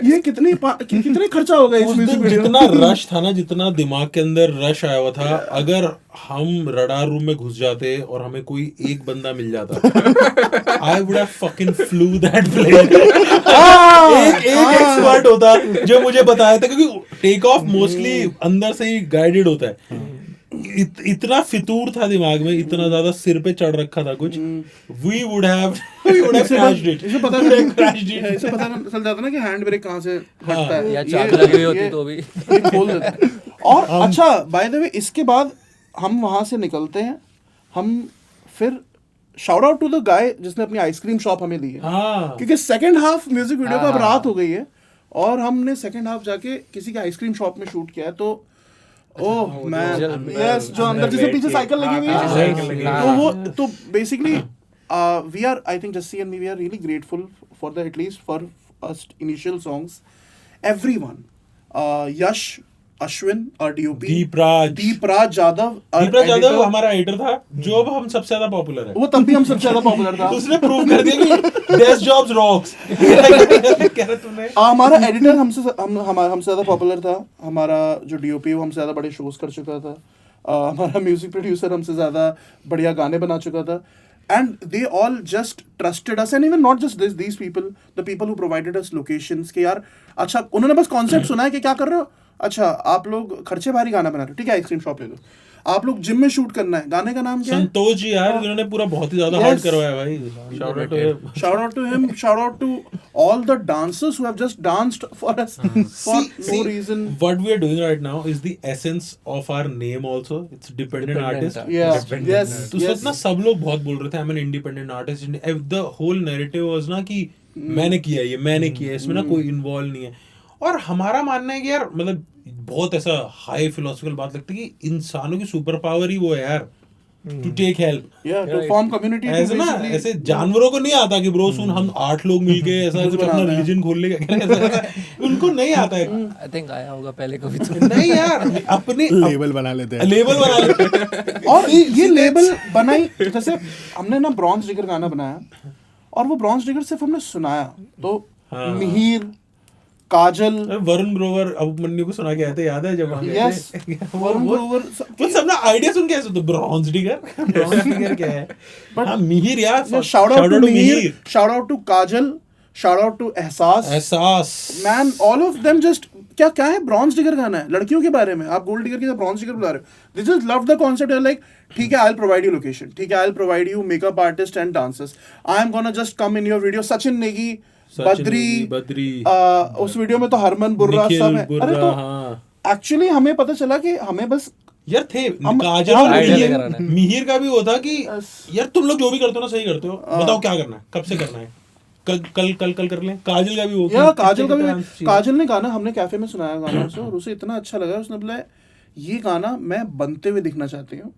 ये कितने खर्चा होगा इस उस म्यूजिक दिन वीडियो? जितना रश था ना, जितना दिमाग के अंदर रश आया हुआ था, अगर हम रडार रूम में घुस जाते और हमें कोई एक बंदा मिल जाता, I would have fucking flew that plane. एक एक्सपर्ट होता जो मुझे बताया था, क्योंकि टेक ऑफ मोस्टली अंदर से ही गाइडेड होता है। इतना फितूर था दिमाग में, इतना ज्यादा सिर पे चढ़ रखा था कुछ, we would have crashed it. इसे पता चल जाता ना कि हैंड ब्रेक कहाँ से हटता है, या चाबी लगी हुई होती तो भी ये खोल देते। और अच्छा बाय द वे, इसके बाद हम वहां से निकलते हैं, हम फिर shout out to the guy जिसने अपनी आइसक्रीम शॉप हमें दी है, हाँ, क्योंकि सेकंड हाफ म्यूजिक वीडियो का अब रात हो गई है और हमने सेकंड हाफ जाके किसी के आइसक्रीम शॉप में शूट किया है। तो ओह मैन, यस, जो अंदर जिसके पीछे साइकिल लगी हुई है, तो वो तो basically we are, I think Jassi and me, we are really grateful for the at least for first initial songs, everyone, Yash, Ashwin और डीओपी, दीपराज यादव हमारा एडिटर था, जो अब हम सबसे ज्यादा पॉपुलर है। वो तब भी हम सबसे ज्यादा पॉपुलर था। उसने प्रूव कर दिया कि डेस्क जॉब्स रॉक्स। कह रहा तूने। हमारा एडिटर हमसे ज्यादा पॉपुलर था, हमारा जो डीओपी वो हमसे ज्यादा बड़े शोज कर चुका था, हमारा म्यूजिक प्रोड्यूसर हमसे ज्यादा बढ़िया गाने बना चुका था, and they all just trusted us, and even not just these people, the people who provided us locations कि यार अच्छा, उन्होंने बस कॉन्सेप्ट सुना है कि क्या कर रहे हो, अच्छा आप लोग खर्चे भारी गाना बना रहे हो, ठीक है आइसक्रीम शॉप ले लो, आप लोग जिम में शूट करना है, गाने का नाम क्या है? संतोष जी यार, उन्होंने पूरा बहुत ही ज्यादा हार्ड करवाया भाई। Shout out to him, shout out to all the dancers who have just danced for us for no reason. What we are doing right now is the essence of our name also. It's dependent artist. Yeah, yes, तो yes. ना सब लोग बहुत बोल रहे थे I'm an independent artist. The whole narrative was ना कि मैंने किया ये, मैंने किया, इसमें ना कोई इन्वॉल्व नहीं है। और हमारा मानना है कि यार मतलब बहुत ऐसा हाई फिलोसफिकल बात लगती है कि इंसानों की सुपर पावर ही वो है यार, to take help, to form community, ऐसे ना, ऐसे जानवरों को नहीं आता कि ब्रो सुन हम 8 लोग मिलके ऐसा कुछ अपना रिलीजन खोल लेगा, उनको नहीं आता है। आई थिंक आया होगा पहले कभी तो। नहीं यार, अपने लेबल बना लेते हैं, लेबल बना लेते। और ये लेबल बनाई, जैसे हमने ना ब्रॉन्ज जिगर गाना बनाया, और वो ब्रॉन्ज डिगर सिर्फ हमने सुनाया तो मिहिर, काजल, वरुण ग्रोवर अभिमन्यु को सुना के आए थे, याद है जब यस वरुण ग्रोवर वो सब ना आइडिया सुन के ऐसे तो ब्रॉन्ज डिगर क्या है, हाँ मिहिर यार, shout out to Mihir, shout out to Kajal, shout out to Ehsaas man, all of them just क्या है ब्रॉन्ज डिगर गाना है लड़कियों के बारे में, आप गोल्ड डिगर की ब्रॉन्ज डिगर बुला रहे हो, they just love the concept, like ठीक है I will provide you location, ठीक है I will provide you makeup artist and dancers, I am gonna just come in your video, Sachin Negi, Badri, उस video में तो हरमन बुर्रा सब है, अरे तो एक्चुअली हमें पता चला कि हमें बस यार थे काजल और मिहिर का भी होता कि यार तुम लोग जो भी करते हो ना सही करते हो, बताओ क्या करना है, कब से करना है, कल कर लें। काजल का भी हो गया, काजल ने गाना हमने कैफे में सुनाया गाना उसे, और उसे इतना अच्छा लगा, उसने बोला ये गाना मैं बनते हुए दिखना चाहती हूँ,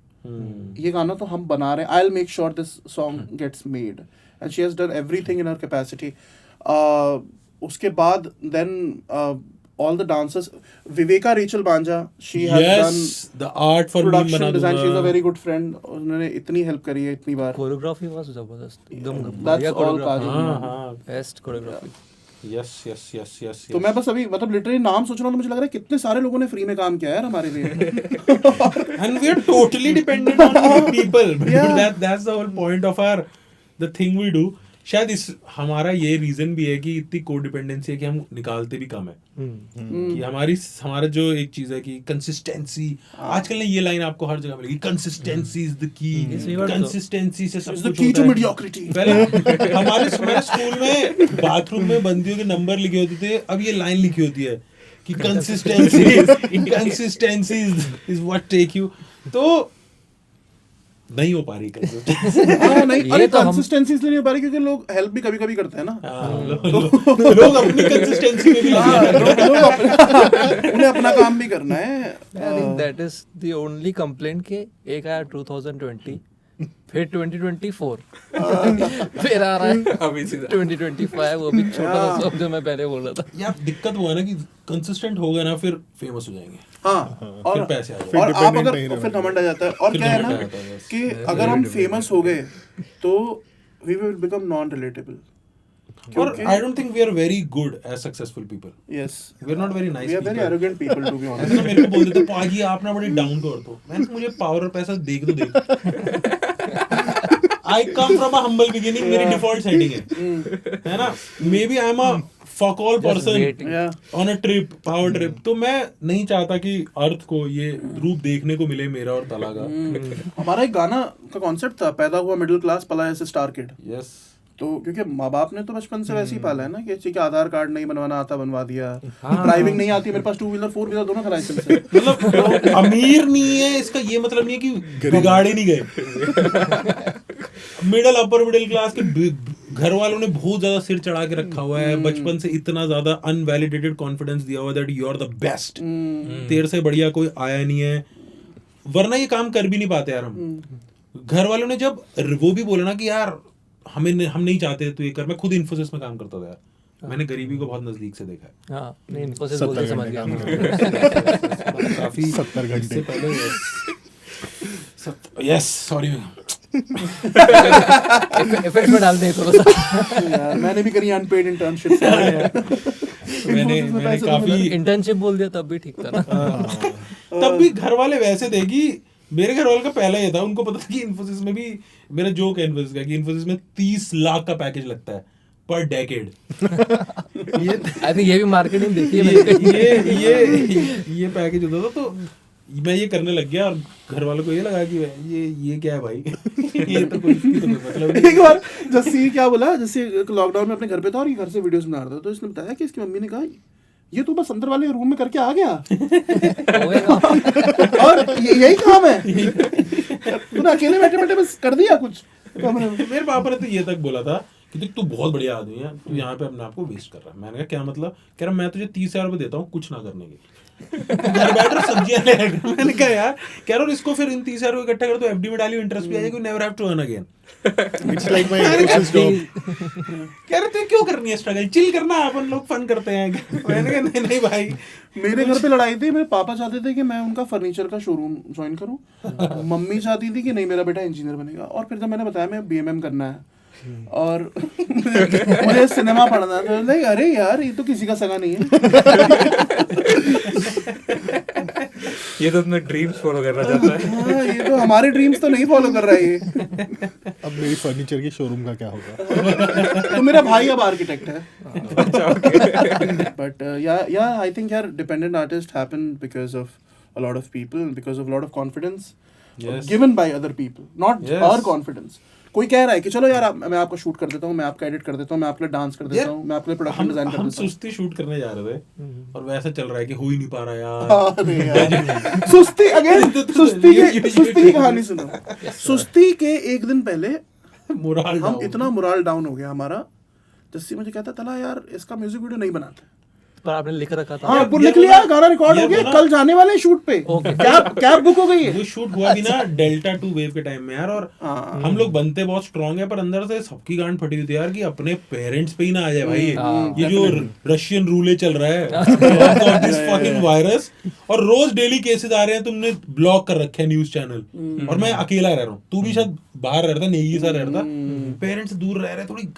ये गाना तो हम बना रहे हैं, I will make sure this song gets made, and she has done everything in her capacity. उसके बाद then all the dancers, Viveka Rachel Banja, she has done the art for production design, she is a very good friend, उन्होंने इतनी help करी है इतनी बार, choreography was जबरदस्त एकदम, that's all काजल, हां बेस्ट कोरियोग्राफी, यस। तो मैं बस अभी मतलब लिटरली नाम सोच रहा हूँ तो मुझे लग रहा है कितने सारे लोगों ने फ्री में काम किया है यार हमारे लिए, and we are totally dependent on people, that's the whole point of our the thing we do। शायद इस हमारा ये रीजन भी है कि इतनी कोडिपेंडेंसी है कि हम निकालते भी कम है, कि हमारा जो एक चीज है कि कंसिस्टेंसी, आजकल ना ये लाइन आपको हर जगह मिलेगी, consistency is the key, consistency से सब कुछ होता है, mediocrity। पहले हमारे स्कूल में बाथरूम में बंदियों के नंबर लिखे होते थे, अब ये लाइन लिखी होती है कि consistency is what take you, तो नहीं हो पा रही नहीं, अरे कंसिस्टेंसी इसलिए नहीं हो पा रही क्योंकि लोग हेल्प भी कभी-कभी करते हैं ना, लोग अपनी कंसिस्टेंसी में भी लगे हैं, उन्हें अपना काम भी करना है। I think that is the only complaint के एक आया 2020, फिर 2024, फिर आ रहा है अभी सीधा 2025, वो भी छोटा सा सब जो मैं पहले बोल रहा था। यार दिक्कत वो है ना कि कंसिस्टेंट हो गए ना फिर फेमस हो जाएंगे, हाँ, फिर पैसे आ जाएंगे, और आप अगर फिर घमंड आ जाता है, और क्या है ना कि अगर हम फेमस हो गए तो we will become non relatable, और I don't think we are very good as successful people. Yes, we are not very nice we are people. very arrogant people to be honest। ऐसे तो मेरे को बोल देते पाजी आप ना बड़े डाउन टू अर्थ हो, मैंने मुझे पावर और पैसा देख दो देख, I come from a humble beginning, मेरी डिफॉल्ट सेटिंग है ना, maybe I am a fuck all person on a trip, power trip, तो मैं नहीं चाहता कि अर्थ को ये रूप देखने को मिले मेरा और तला का। हमारा एक गाना का कॉन्सेप्ट था, पैदा हुआ मिडिल क्लास पला ऐसे स्टार किड, यस, तो क्योंकि माँ बाप ने तो बचपन से वैसे ही पाला है ना कि ठीक है आधार कार्ड नहीं बनवाना आता बनवा दिया, ड्राइविंग नहीं आती, मेरे पास 2 व्हीलर 4 व्हीलर दोनों का लाइसेंस है, मतलब अमीर नहीं है इसका ये मतलब नहीं है कि बिगाड़े नहीं गए, मिडिल अपर मिडिल क्लास के घर वालों ने बहुत ज्यादा सिर चढ़ा के रखा हुआ है, बचपन से इतना ज्यादा अनवैलिडेटेड कॉन्फिडेंस दिया हुआ that you are the best, तेरे से बढ़िया कोई आया नहीं है, वरना ये काम कर भी नहीं पाते यार हम। घर वालों ने जब वो भी बोला ना कि यार हम नहीं चाहते तू ये कर, मैं खुद इन्फोसिस में काम करता था यार, मैंने गरीबी को बहुत नजदीक से देखा है। हाँ, नहीं इन्फोसिस बोलते समझ गया काफी 70 घंटे पहले, यस सॉरी इफेक्ट में डाल दे थोड़ा सा यार मैंने भी करी अनपेड इंटर्नशिप, मैंने काफी इंटर्नशिप बोल दिया तब भी ठीक था ना। तब भी घर वाले वैसे थे कि मेरे घर वाले का पहला ये था, उनको पता था कि इन्फोसिस में भी, मेरा जोक है इन्फोसिस का कि इन्फोसिस में 30 लाख का पैकेज लगता है पर डेकेड। आई थिंक ये भी मार्केटिंग देखी है ये पैकेज होता था, तो मैं ये करने लग गया और घर वालों को ये लगा कि ये क्या है भाई ये तो कोई मतलब नहीं। एक बार जस्सी क्या बोला, जस्सी लॉकडाउन में अपने घर पे था और ये घर से वीडियोस बना रहा था, तो इसने बताया कि इसकी मम्मी ने कहा ये तो बस अंदर वाले रूम में करके आ गया और यही काम है, तूने अकेले बैठे बैठे बस कर दिया कुछ। मेरे पापा ने तो ये तक बोला था कि देख तू बहुत बढ़िया आदमी है, तू यहाँ पे अपने आप को वेस्ट कर रहा है। मैंने कहा क्या मतलब? कह रहा मैं तुझे 30,000 रुपए देता हूँ कुछ ना करने के, घर बैठ कर सब्जियां ले आएगा। मैंने कहा यार, कह रहा इसको फिर इन 30,000 रुपए इकट्ठा कर तो एफडी में डालियो, इंटरेस्ट भी आ जाएगा, never have to earn again. It's like my Infosys job. कह रहे तू क्यों करनी है स्ट्रगल, चिल करना है, अपन लोग फन करते हैं। मैंने कहा नहीं नहीं भाई, मेरे घर पे लड़ाई थी, मेरे पापा चाहते थे कि मैं उनका फर्नीचर का शोरूम ज्वाइन करूं, मम्मी चाहती थी कि नहीं मेरा बेटा इंजीनियर बनेगा। और फिर जब मैंने बताया मैं बीएमएम करना है और मुझे सिनेमा पढ़ना था, लाइक अरे यार ये तो किसी का सगा नहीं है। ये तो अपने ड्रीम्स फॉलो करना चाहता है। हाँ, ये तो हमारे ड्रीम्स तो नहीं फॉलो कर रहा है ये। अब मेरी फर्नीचर की शोरूम का क्या होगा? तो मेरा भाई अब आर्किटेक्ट है। बट या आई थिंक यार dependent artist happen because of a lot of people, because of a lot of confidence given by other people, not our confidence. कोई कह रहा है कि चलो यार मैं आपको शूट कर देता हूँ, मैं आपका एडिट कर देता हूँ, मैं आपके लिए डांस कर देता हूँ, मैं आपके लिए प्रोडक्शन डिजाइन कर हम देता हूँ। सुस्ती शूट करने जा रहे थे और वैसा चल रहा है कि हो ही नहीं पा रहा यार। अरे यार सुस्ती अगेन, सुस्ती की कहानी सुनो। सुस्ती के एक दिन पहले मोरल हम इतना मोरल डाउन हो गया हमारा, जस्सी मुझे कहता तला यार इसका म्यूजिक वीडियो नहीं बनाते। पर आपने लिख रखा था। हाँ, लिख लिया, गाना रिकॉर्ड हो गया, कल जाने वाले शूट पे, कैब बुक हो गई है। वो शूट हुआ भी ना डेल्टा 2 वेव के टाइम में यार, और हम लोग बनते बहुत स्ट्रांग है पर अंदर से सबकी गांड फटी हुई थी यार कि अपने पेरेंट्स पे ही ना आ जाए भाई ये जो रशियन रूले चल रहा है दिस फकिंग वायरस, और रोज डेली केसेस आ रहे हैं, तुमने ब्लॉक कर रखे हैं न्यूज चैनल और मैं अकेला रह रहा हूँ, तू भी शायद बाहर रहता, नेगी सा रहता, पेरेंट्स दूर रह रहे, थोड़ी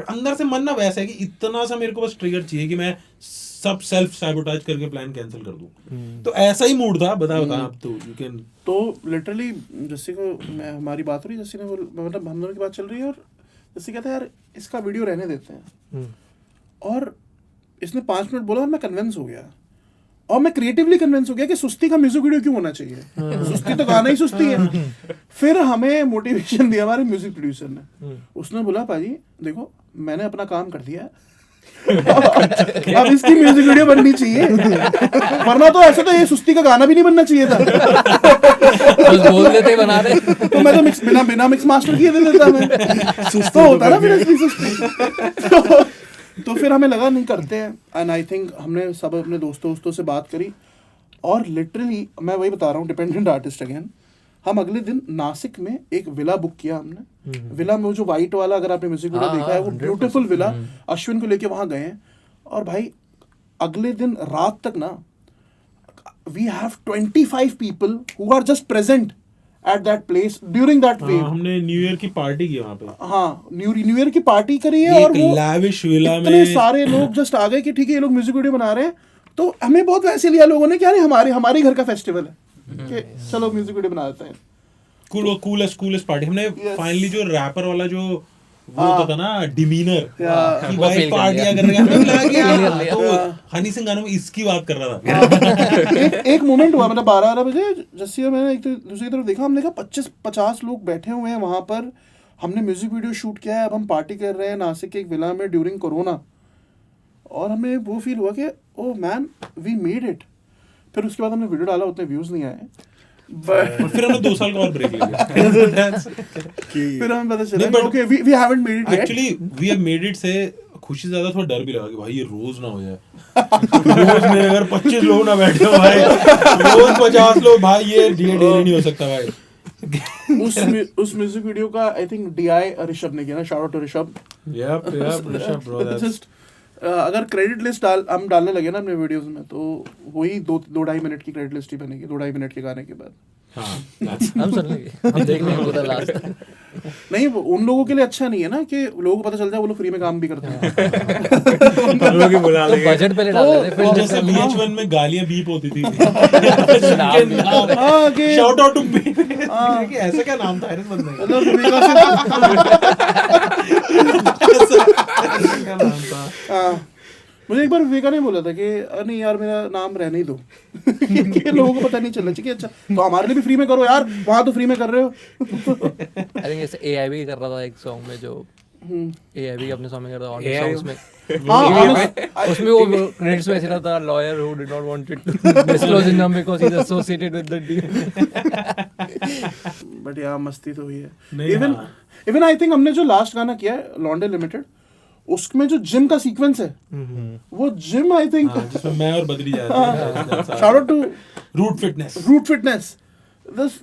अंदर से मन ना वैसा है कि इतना सा मेरे को बस ट्रिगर चाहिए कि मैं सब सेल्फ सैबोटाज करके प्लान कैंसिल कर दूं। तो ऐसा ही मूड था। बता अब तो यू कैन। तो लिटरली जस्सी को हमारी बात हो रही, जस्सी ने मतलब हम दोनों की बात चल रही है और जस्सी कहता है यार इसका वीडियो रहने देते हैं, और इसने 5 मिनट बोला और मैं कन्विंस हो गया, और मैं क्रिएटिवली कन्विंस हो गया कि सुस्ती का म्यूजिक वीडियो क्यों होना चाहिए, सुस्ती तो गाना ही सुस्ती है। फिर हमें मोटिवेशन दिया हमारे म्यूजिक प्रोड्यूसर ने, उसने बोला पाजी देखो मैंने अपना काम कर दिया अब इसकी म्यूजिक वीडियो बननी चाहिए, वरना तो ऐसा तो ये सुस्ती का गाना भी नहीं बनना चाहिए था। बस बोल देते बना रहे तो मैं तो मिक्स बिना मिक्स मास्टर किए दे देता मैं, सुस्ता होता ना फिर असली सुस्ती। तो फिर हमें लगा नहीं करते हैं, एंड आई थिंक हमने सब अपने दोस्तों से बात करी, और लिटरली मैं वही बता रहा हूँ डिपेंडेंट आर्टिस्ट अगेन, हम अगले दिन नासिक में एक विला बुक किया हमने। विला में वो जो वाइट वाला, अगर आपने म्यूजिक वीडियो देखा है, वो ब्यूटीफुल विला, अश्विन को लेके वहां गए हैं, और भाई अगले दिन रात तक ना we have 25 people who are just present at that place during that wave. हमने न्यू ईयर की पार्टी की वहाँ पे। हाँ, न्यू ईयर की पार्टी करी है, और वो लैविश विला में इतने सारे लोग जस्ट आ गए कि ठीक है ये लोग म्यूजिक वीडियो बना रहे हैं, तो हमें बहुत वैसे लिया लोगों ने कि यार हमारे घर का फेस्टिवल है कि चलो म्यूजिक वीडियो बना देते हैं। Coolest party. हमने फाइनली जो रैपर वाला जो वो होता था ना डिमीनर कि भाई पार्टियां कर रहे हैं, हमें लगा कि यार तो हनी सिंह गानों में इसकी बात कर रहा था। एक मोमेंट हुआ, मतलब 12 बजे जस्सी और मैंने एक तो दूसरी तरफ देखा, हमने कहा 25-50 लोग बैठे हुए हैं वहां पर, हमने म्यूजिक वीडियो शूट किया है, अब हम पार्टी कर रहे हैं नासिक के एक विला में ड्यूरिंग कोरोना, और हमें वो फील हुआ कि oh man we made it. फिर उसके बाद हमने वीडियो डाला, उतने व्यूज नहीं आए, बट फिर हमने 2 साल का और ब्रेक लिया। फिर हमें पता चला okay we haven't made it yet. Actually we have made it से खुशी ज्यादा थोड़ा डर भी लगा कि भाई ये रोज ना हो जाए। रोज मेरे घर 25 लोग ना बैठे हो भाई, रोज 50 लोग, भाई ये डेली नहीं हो सकता भाई। उस म्यूजिक वीडियो का आई थिंक डीआई ऋषभ ने किया ना, shout out to Rishabh. Yup Rishabh bro, just अगर क्रेडिट लिस्ट हम डालने लगे ना अपने वीडियोस में, तो वही 2-2.5 मिनट की क्रेडिट लिस्ट ही बनेगी 2-2.5 मिनट के गाने के बाद। हाँ हम सुन लेंगे, हम देख लेंगे पूरा लास्ट। नहीं, वो उन लोगों के लिए अच्छा नहीं है ना कि लोगों को पता चल जाए वो लोग फ्री में काम भी करते हैं। हम लोग ही बुला लेंगे, बजट पहले डाल देते, फिर जैसे VH1 में गालियां बीप होती थी, शाउट आउट टू ऐसा क्या नाम था इस बंदे का? मुझे एक बार विवेका ने बोला था कि नहीं यार मेरा नाम रहने ही दो कि लोगों को पता नहीं चलना चाहिए। अच्छा तो हमारे लिए भी फ्री में करो यार, वहाँ तो फ्री में कर रहे हो। आई थिंक जैसे AIB कर रहा था एक सॉन्ग में, जो AIB अपने सॉन्ग में कर रहा था, AI सॉन्ग्स में हाँ, उसमें वो क्रेडिट्स में ऐसा लिखा था, lawyer who did not wanted to disclose his name because he is associated with the deal. But यार मस्ती तो हुई है। इवन आई थिंक हमने जो लास्ट गाना किया है लॉन्डे लिमिटेड, उसमें जो जिम का सीक्वेंस है, वो जिम आई थिंक जिसमें मैं और बद्री जा रहे थे, shout out to root fitness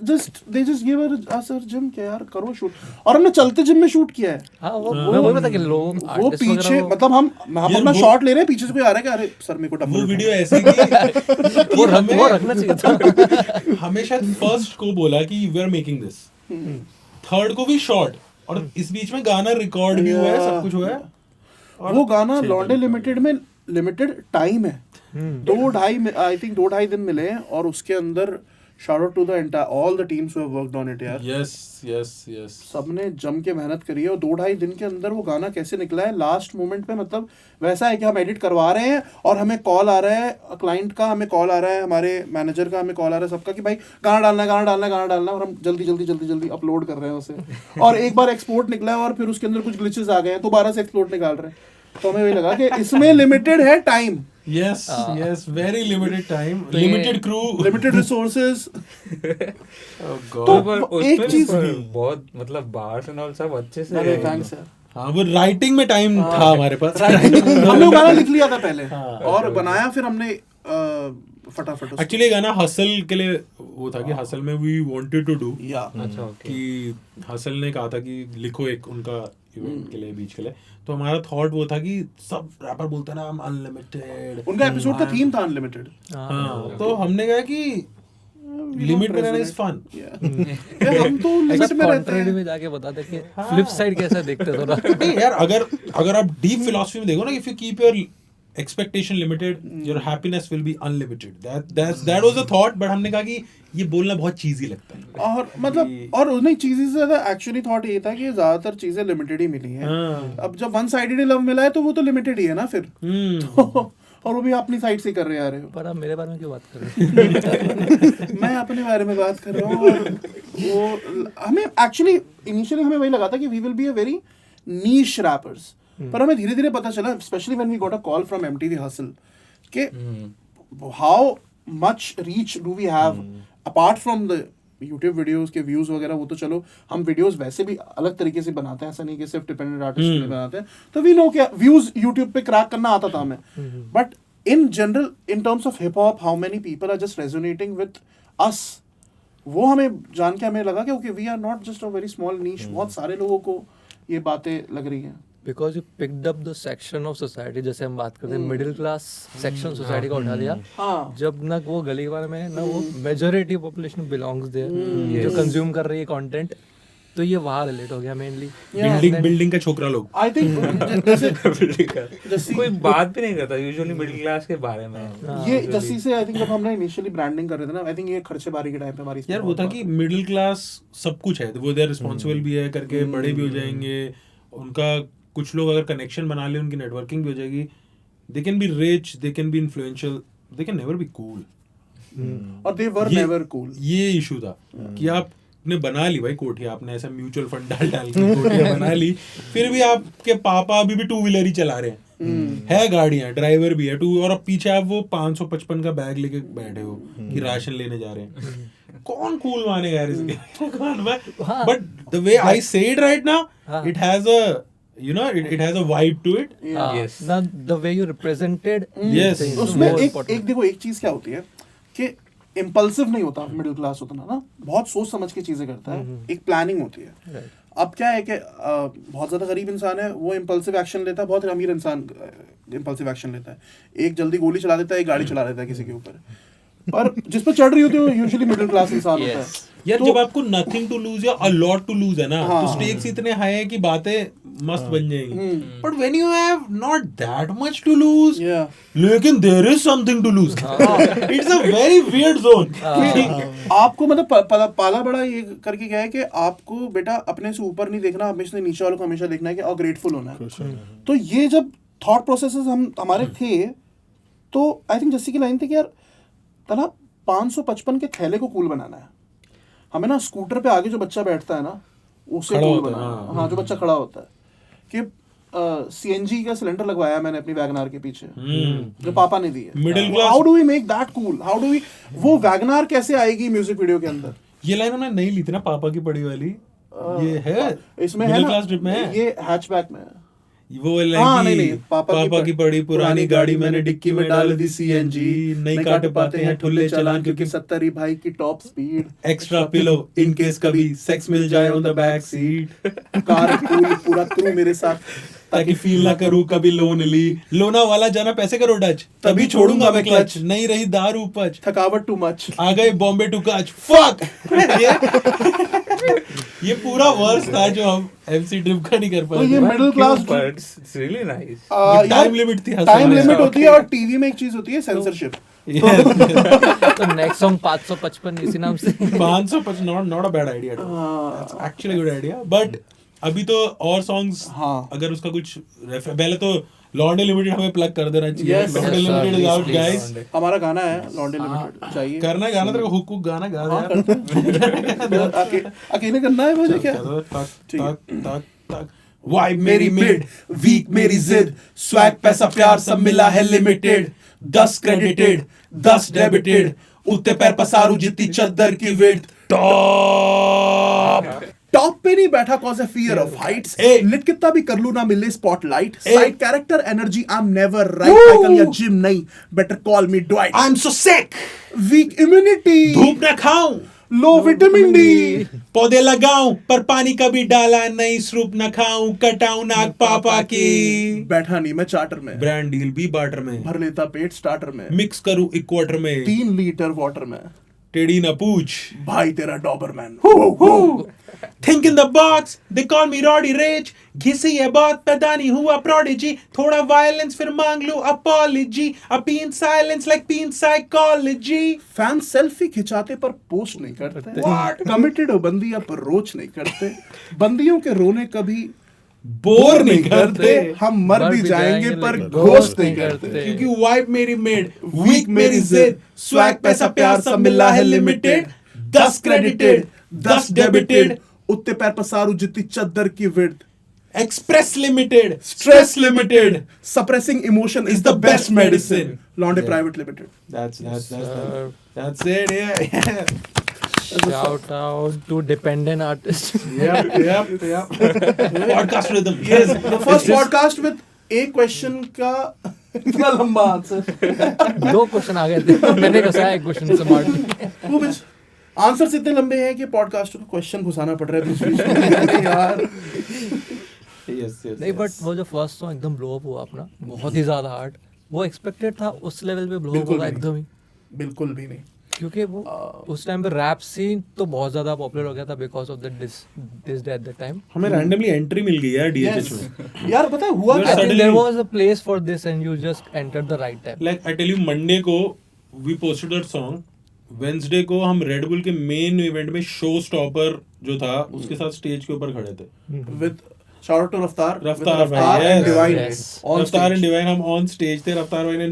just they just give us a gym क्या यार करो शूट, और हमने चलते जिम में शूट किया है। हां वो वही पता कि लोग वो पीछे मतलब हम अपना शॉट ले रहे हैं, पीछे से कोई आ रहा है कि अरे सर मेरे को टप, वो वीडियो ऐसे कि वो रखना चाहिए था। हमेशा फर्स्ट को बोला कि we are making this, third को भी शॉट, और इस बीच में गाना रिकॉर्ड भी हुआ है, सब कुछ हुआ है। और वो गाना लॉन्डे लिमिटेड में लिमिटेड टाइम है, 2-2.5 दिन मिले हैं, और उसके अंदर shout out to the entire all the teams who have worked on it यार। यस सबने जम के मेहनत करी है, और 2-2.5 दिन के अंदर वो गाना कैसे निकला है लास्ट मोमेंट पे। मतलब वैसा है कि हम एडिट करवा रहे हैं और हमें कॉल आ रहा है क्लाइंट का, हमें कॉल आ रहा है हमारे मैनेजर का, हमें कॉल आ रहा है सबका कि भाई गाना डालना है, और हम जल्दी अपलोड कर रहे हैं उसे। और एक बार एक्सपोर्ट निकला है और फिर उसके अंदर कुछ ग्लिचेस आ गए हैं, दोबारा से एक्सपोर्ट निकाल रहे हैं। तो हमें वही लगा कि इसमें लिमिटेड है time, yes very limited time, limited crew, limited resources. तो तो पर एक उसमें चीज भी बहुत मतलब बार्स एंड ऑल सब अच्छे से अरे थैंक्स यार, हाँ वो राइटिंग में टाइम था हमारे पास। हमने वो गाना लिख लिया था पहले और बनाया, फिर हमने फटाफट उसको- एक्चुअली गाना हसल के लिए वो था कि हसल में वी वांटेड टू डू, या अच्छा ओके कि हसल ने कहा था कि लिखो एक उनका इवेंट के लिए, बीच के लिए। तो हमारा थॉट वो था कि सब रैपर बोलते हैं ना हम अनलिमिटेड, उनका एपिसोड का थीम था अनलिमिटेड। हाँ तो हमने कहा कि लिमिट में रहना इज फन। हम तो लिमिट में रहते कॉन्ट्रेरी हैं। में जाके बताते कि फ्लिप साइड कैसा देखते थोड़ा। नहीं यार, अगर आप डीप फिलॉसफी में देखो ना, if you keep your expectation limited, your happiness will be unlimited. That was the thought, but हमने कहा कि ये बोलना बहुत चीजी लगता है। और मतलब और नहीं, चीजें से ज्यादा एक्चुअली थॉट ये था कि ज्यादातर चीजें लिमिटेड ही मिली हैं। अब जब वन साइडेड लव मिला है तो वो तो लिमिटेड ही है ना फिर। और वो भी अपनी साइड से कर रहे आ रहे हो। पर आप मेरे बारे में क्यों बात कर रहे हो? मैं अपने बारे में बात कर रहा हूँ। और वो हमें एक्चुअली इनिशियली हमें वही लगा था कि we will be a very niche rappers, पर हमें धीरे धीरे पता चला, specially when we got a call from MTV hustle, कि how much reach do we have apart from the YouTube videos के व्यूज वगैरह। वो तो चलो हम वीडियोस वैसे भी अलग तरीके से बनाते हैं, ऐसा नहीं कि सिर्फ डिपेंडेंट आर्टिस्ट के लिए बनाते हैं। तो वी नो क्या व्यूज यूट्यूब पे क्रैक करना आता था हमें, but in general in terms of hip hop how many people are just resonating with us, वो हमें जान के हमें लगा कि okay we are not just a very small niche, बहुत सारे लोगों को ये बातें लग रही हैं। Because you picked up the section of society, जैसे हम बात करते हैं मिडिल क्लास सेक्शन सोसाइटी का उठा दिया। हाँ। जब ना वो गली वाले में ना वो मेजॉरिटी पॉपुलेशन बिलोंग्स देयर जो कंज्यूम कर रही है कंटेंट, तो ये वहाँ रिलेट हो गया मेनली। बिल्डिंग का छोकरा लोग, आई थिंक जैसे कोई बात भी नहीं करता यूजुअली मिडिल क्लास के बारे में। ये जस्सी से आई थिंक जब हमने इनिशियली ब्रांडिंग कर रहे थे ना, आई थिंक ये खर्चे बारी के टाइम पे हमारी यार वो था कि मिडिल क्लास सब कुछ है, वो देयर रिस्पांसिबल भी है करके बड़े भी हो जाएंगे, उनका कुछ लोग अगर कनेक्शन बना ले, उनकी नेटवर्किंग भी हो जाएगी, they can be rich, they can be influential, they can never be cool. और दे वर नेवर कूल। ये इशू था कि आपने बना ली भाई कोठिया, आपने ऐसा म्यूचुअल फंड डाल के कोठिया बना ली, फिर भी आपके पापा अभी भी 2 व्हीलर ही चला रहे हैं, है गाड़ियां, ड्राइवर भी है और अब पीछे आप वो 555 का बैग लेके बैठे हो कि राशन लेने जा रहे हैं। कौन कूल मानेगा यार इसके? बट द वे आई से it right now, it has a it has a vibe to it. Yes. Now the way you represented Yes. things is उसमें more एक important. देखो एक चीज क्या होती है कि इम्पल्सिव नहीं होता मिडिल क्लास उतना ना, बहुत सोच समझ के चीजें करता है, एक प्लानिंग होती है। Right. अब क्या है कि बहुत ज्यादा गरीब इंसान है वो इम्पल्सिव एक्शन लेता है, बहुत अमीर इंसान इम्पल्सिव एक्शन लेता है, एक जल्दी गोली चला देता है, एक गाड़ी चला देता है किसी के ऊपर, पर जिस पर चढ़ रही होती है वो यूजुअली मिडिल क्लास इंसान होता है। यार तो- जब आपको नथिंग टू लूज या अ लॉट टू लूज है ना, तो स्टेक्स इतने हाई है कि बातें मस्त बन जाएंगी। But when you have not that much to lose, Yeah. लेकिन there is something to lose, it's a very weird zone. आपको मतलब पाला बड़ा ये करके क्या है कि आपको बेटा अपने से ऊपर नहीं देखना, हमेशा नीचे वालों को हमेशा देखना है कि और ग्रेटफुल होना है। तो ये जब थॉट प्रोसेसेस हमारे थे, तो आई थिंक जैसी की लाइन थी कि यार तना 555 के थैले को कूल बनाना है हमें ना, स्कूटर पे आगे जो बच्चा बैठता है ना उसे खड़ा कूल होता है, बनाना है। हाँ। हाँ, जो बच्चा खड़ा होता है कि CNG का सिलेंडर लगवाया मैंने अपनी वैगनार के पीछे, जो पापा ने दी है। Middle class- how do we make that cool, how do we, वो वैगनार कैसे आएगी म्यूजिक वीडियो के अंदर? ये लाइन उन्होंने नहीं ली थी ना पापा की पड़ी वाली, ये है इसमें है मिडिल ना, क्लास ट्रिप में है ये हैचबैक में है। वो हाँ, लाइन नहीं, की नहीं, पापा की पड़ी पुरानी गाड़ी मैंने डिक्की में डाल दी CNG, नहीं काट पाते हैं ठुल्ले चालान क्योंकि 70 भाई की top speed, extra pillow in case कभी सेक्स मिल जाए on the back seat, car cool पूरा क्रू मेरे साथ, ताकि फील ना करूं कभी लोनली, लोना वाला जाना पैसे करो डच, तभी छोड़ूंगा मैं क्लच, नहीं रही दारू पच, थकावट टू मच, आ गए बॉम्बे टू कच, फक। ये पूरा वर्स था जो हम MC ड्रिप का नहीं कर तो ये पाए middle class But it's really nice. Time limit थी टाइम लिमिट होती है और टीवी में एक चीज होती है सेंसरशिप. तो नेक्स्ट सॉन्ग 555 इसी नाम से 555 not a bad idea that's actually a good idea but अभी तो और सॉन्ग्स हाँ. अगर उसका कुछ पहले तो लॉन्डे लिमिटेड हमें प्लग कर देना चाहिए. Yes, लॉन्डे yes, limited is out please, guys. हमारा गाना है लॉन्डे लिमिटेड चाहिए. करना है गाना तेरे को हुक गाना गा हाँ, यार. अकेले करना है मुझे क्या? ठीक है. वाइब मेरी मिड वीक मेरी जिद स्वैग पैसा प्यार सब मिला है लिमिटेड 10 क्रेडिटेड 10 डेबिटेड उत्ते पैर पसारू जितनी चद्दर की विड्थ टॉप टॉप पे नहीं बैठा cause a fear of heights. Ay. Lit कितना भी कर लूं ना मिले spotlight. Ay. Side character energy I am never right. Michael या जिम नहीं, better call me Dwight. I am so sick weak immunity, धूप न खाऊं लो विटामिन डी. पौधे लगाऊं पर पानी कभी डाला नहीं सूप न खाऊं कटाऊं नाक पापा की. बैठा नहीं मैं चार्टर में, ब्रांड डील भी बार्टर में भर लेता पेट स्टार्टर में, मिक्स करूं इक्वाटर में 3 लीटर वाटर में. टेढ़ी न पूछ भाई तेरा Doberman. Think in the box they call me rowdy rage घिसी है बहुत पैदा नहीं हुआ प्रोडिजी थोड़ा वायलेंस फिर मांग लूं अपॉलॉजी अ पीन साइलेंस लाइक पीन साइकोलॉजी. फैन सेल्फी खिंचाते पर पोस्ट नहीं करते. कमिटेड हो बंदी अप्रोच नहीं करते. बंदियों के रोने कभी बोर नहीं करते हम मर भी जाएंगे पर घोस्ट नहीं करते. क्योंकि वाइब मेरी मेड वीक मेरी जिद स्वैग पैसा प्यार सब मिला है लिमिटेड 10 क्रेडिटेड 10 डेबिटेड उत्ते पैर पसारू जितनी चद्दर की width. Express limited stress limited suppressing emotion is the best medicine. Launde private limited. that's it yeah. Shout out to dependent artist. yep podcast rhythm Yes, the first podcast with a question का इतना लंबा answer. 2 question आ गए थे मैंने कहा एक question से मार वो बीच आंसर्स इतने लंबे हैं कि पॉडकास्ट को क्वेश्चन घुसाना पड़ रहा है बीच में. यार yes नहीं बट वो जो फर्स्ट सॉन्ग एकदम ब्लो अप हुआ अपना बहुत ही ज्यादा हार्ड. वो एक्सपेक्टेड था उस लेवल पे ब्लो अप बिल्कुल होगा भी एकदम ही बिल्कुल भी नहीं. क्योंकि वो उस टाइम पे रैप सीन तो बहुत ज्यादा पॉपुलर हो गया था because of the this at the time. हमें रैंडमली एंट्री मिल गई यार DHH में. यार पता है हुआ Well, क्या? I think suddenly- there was a place for this and you just entered the right time. Like I tell you Monday को we posted that song. Wednesday को हम Red Bull के मेन इवेंट में show stopper जो था उसके साथ stage के ऊपर खड़े थे. with shout out to Raftar. रफ्तार With भाई, and yes. Divine Yes. on रफ्तार एंड stage. डिवाइन हम ऑन स्टेज थे. रफ्तार भाई ने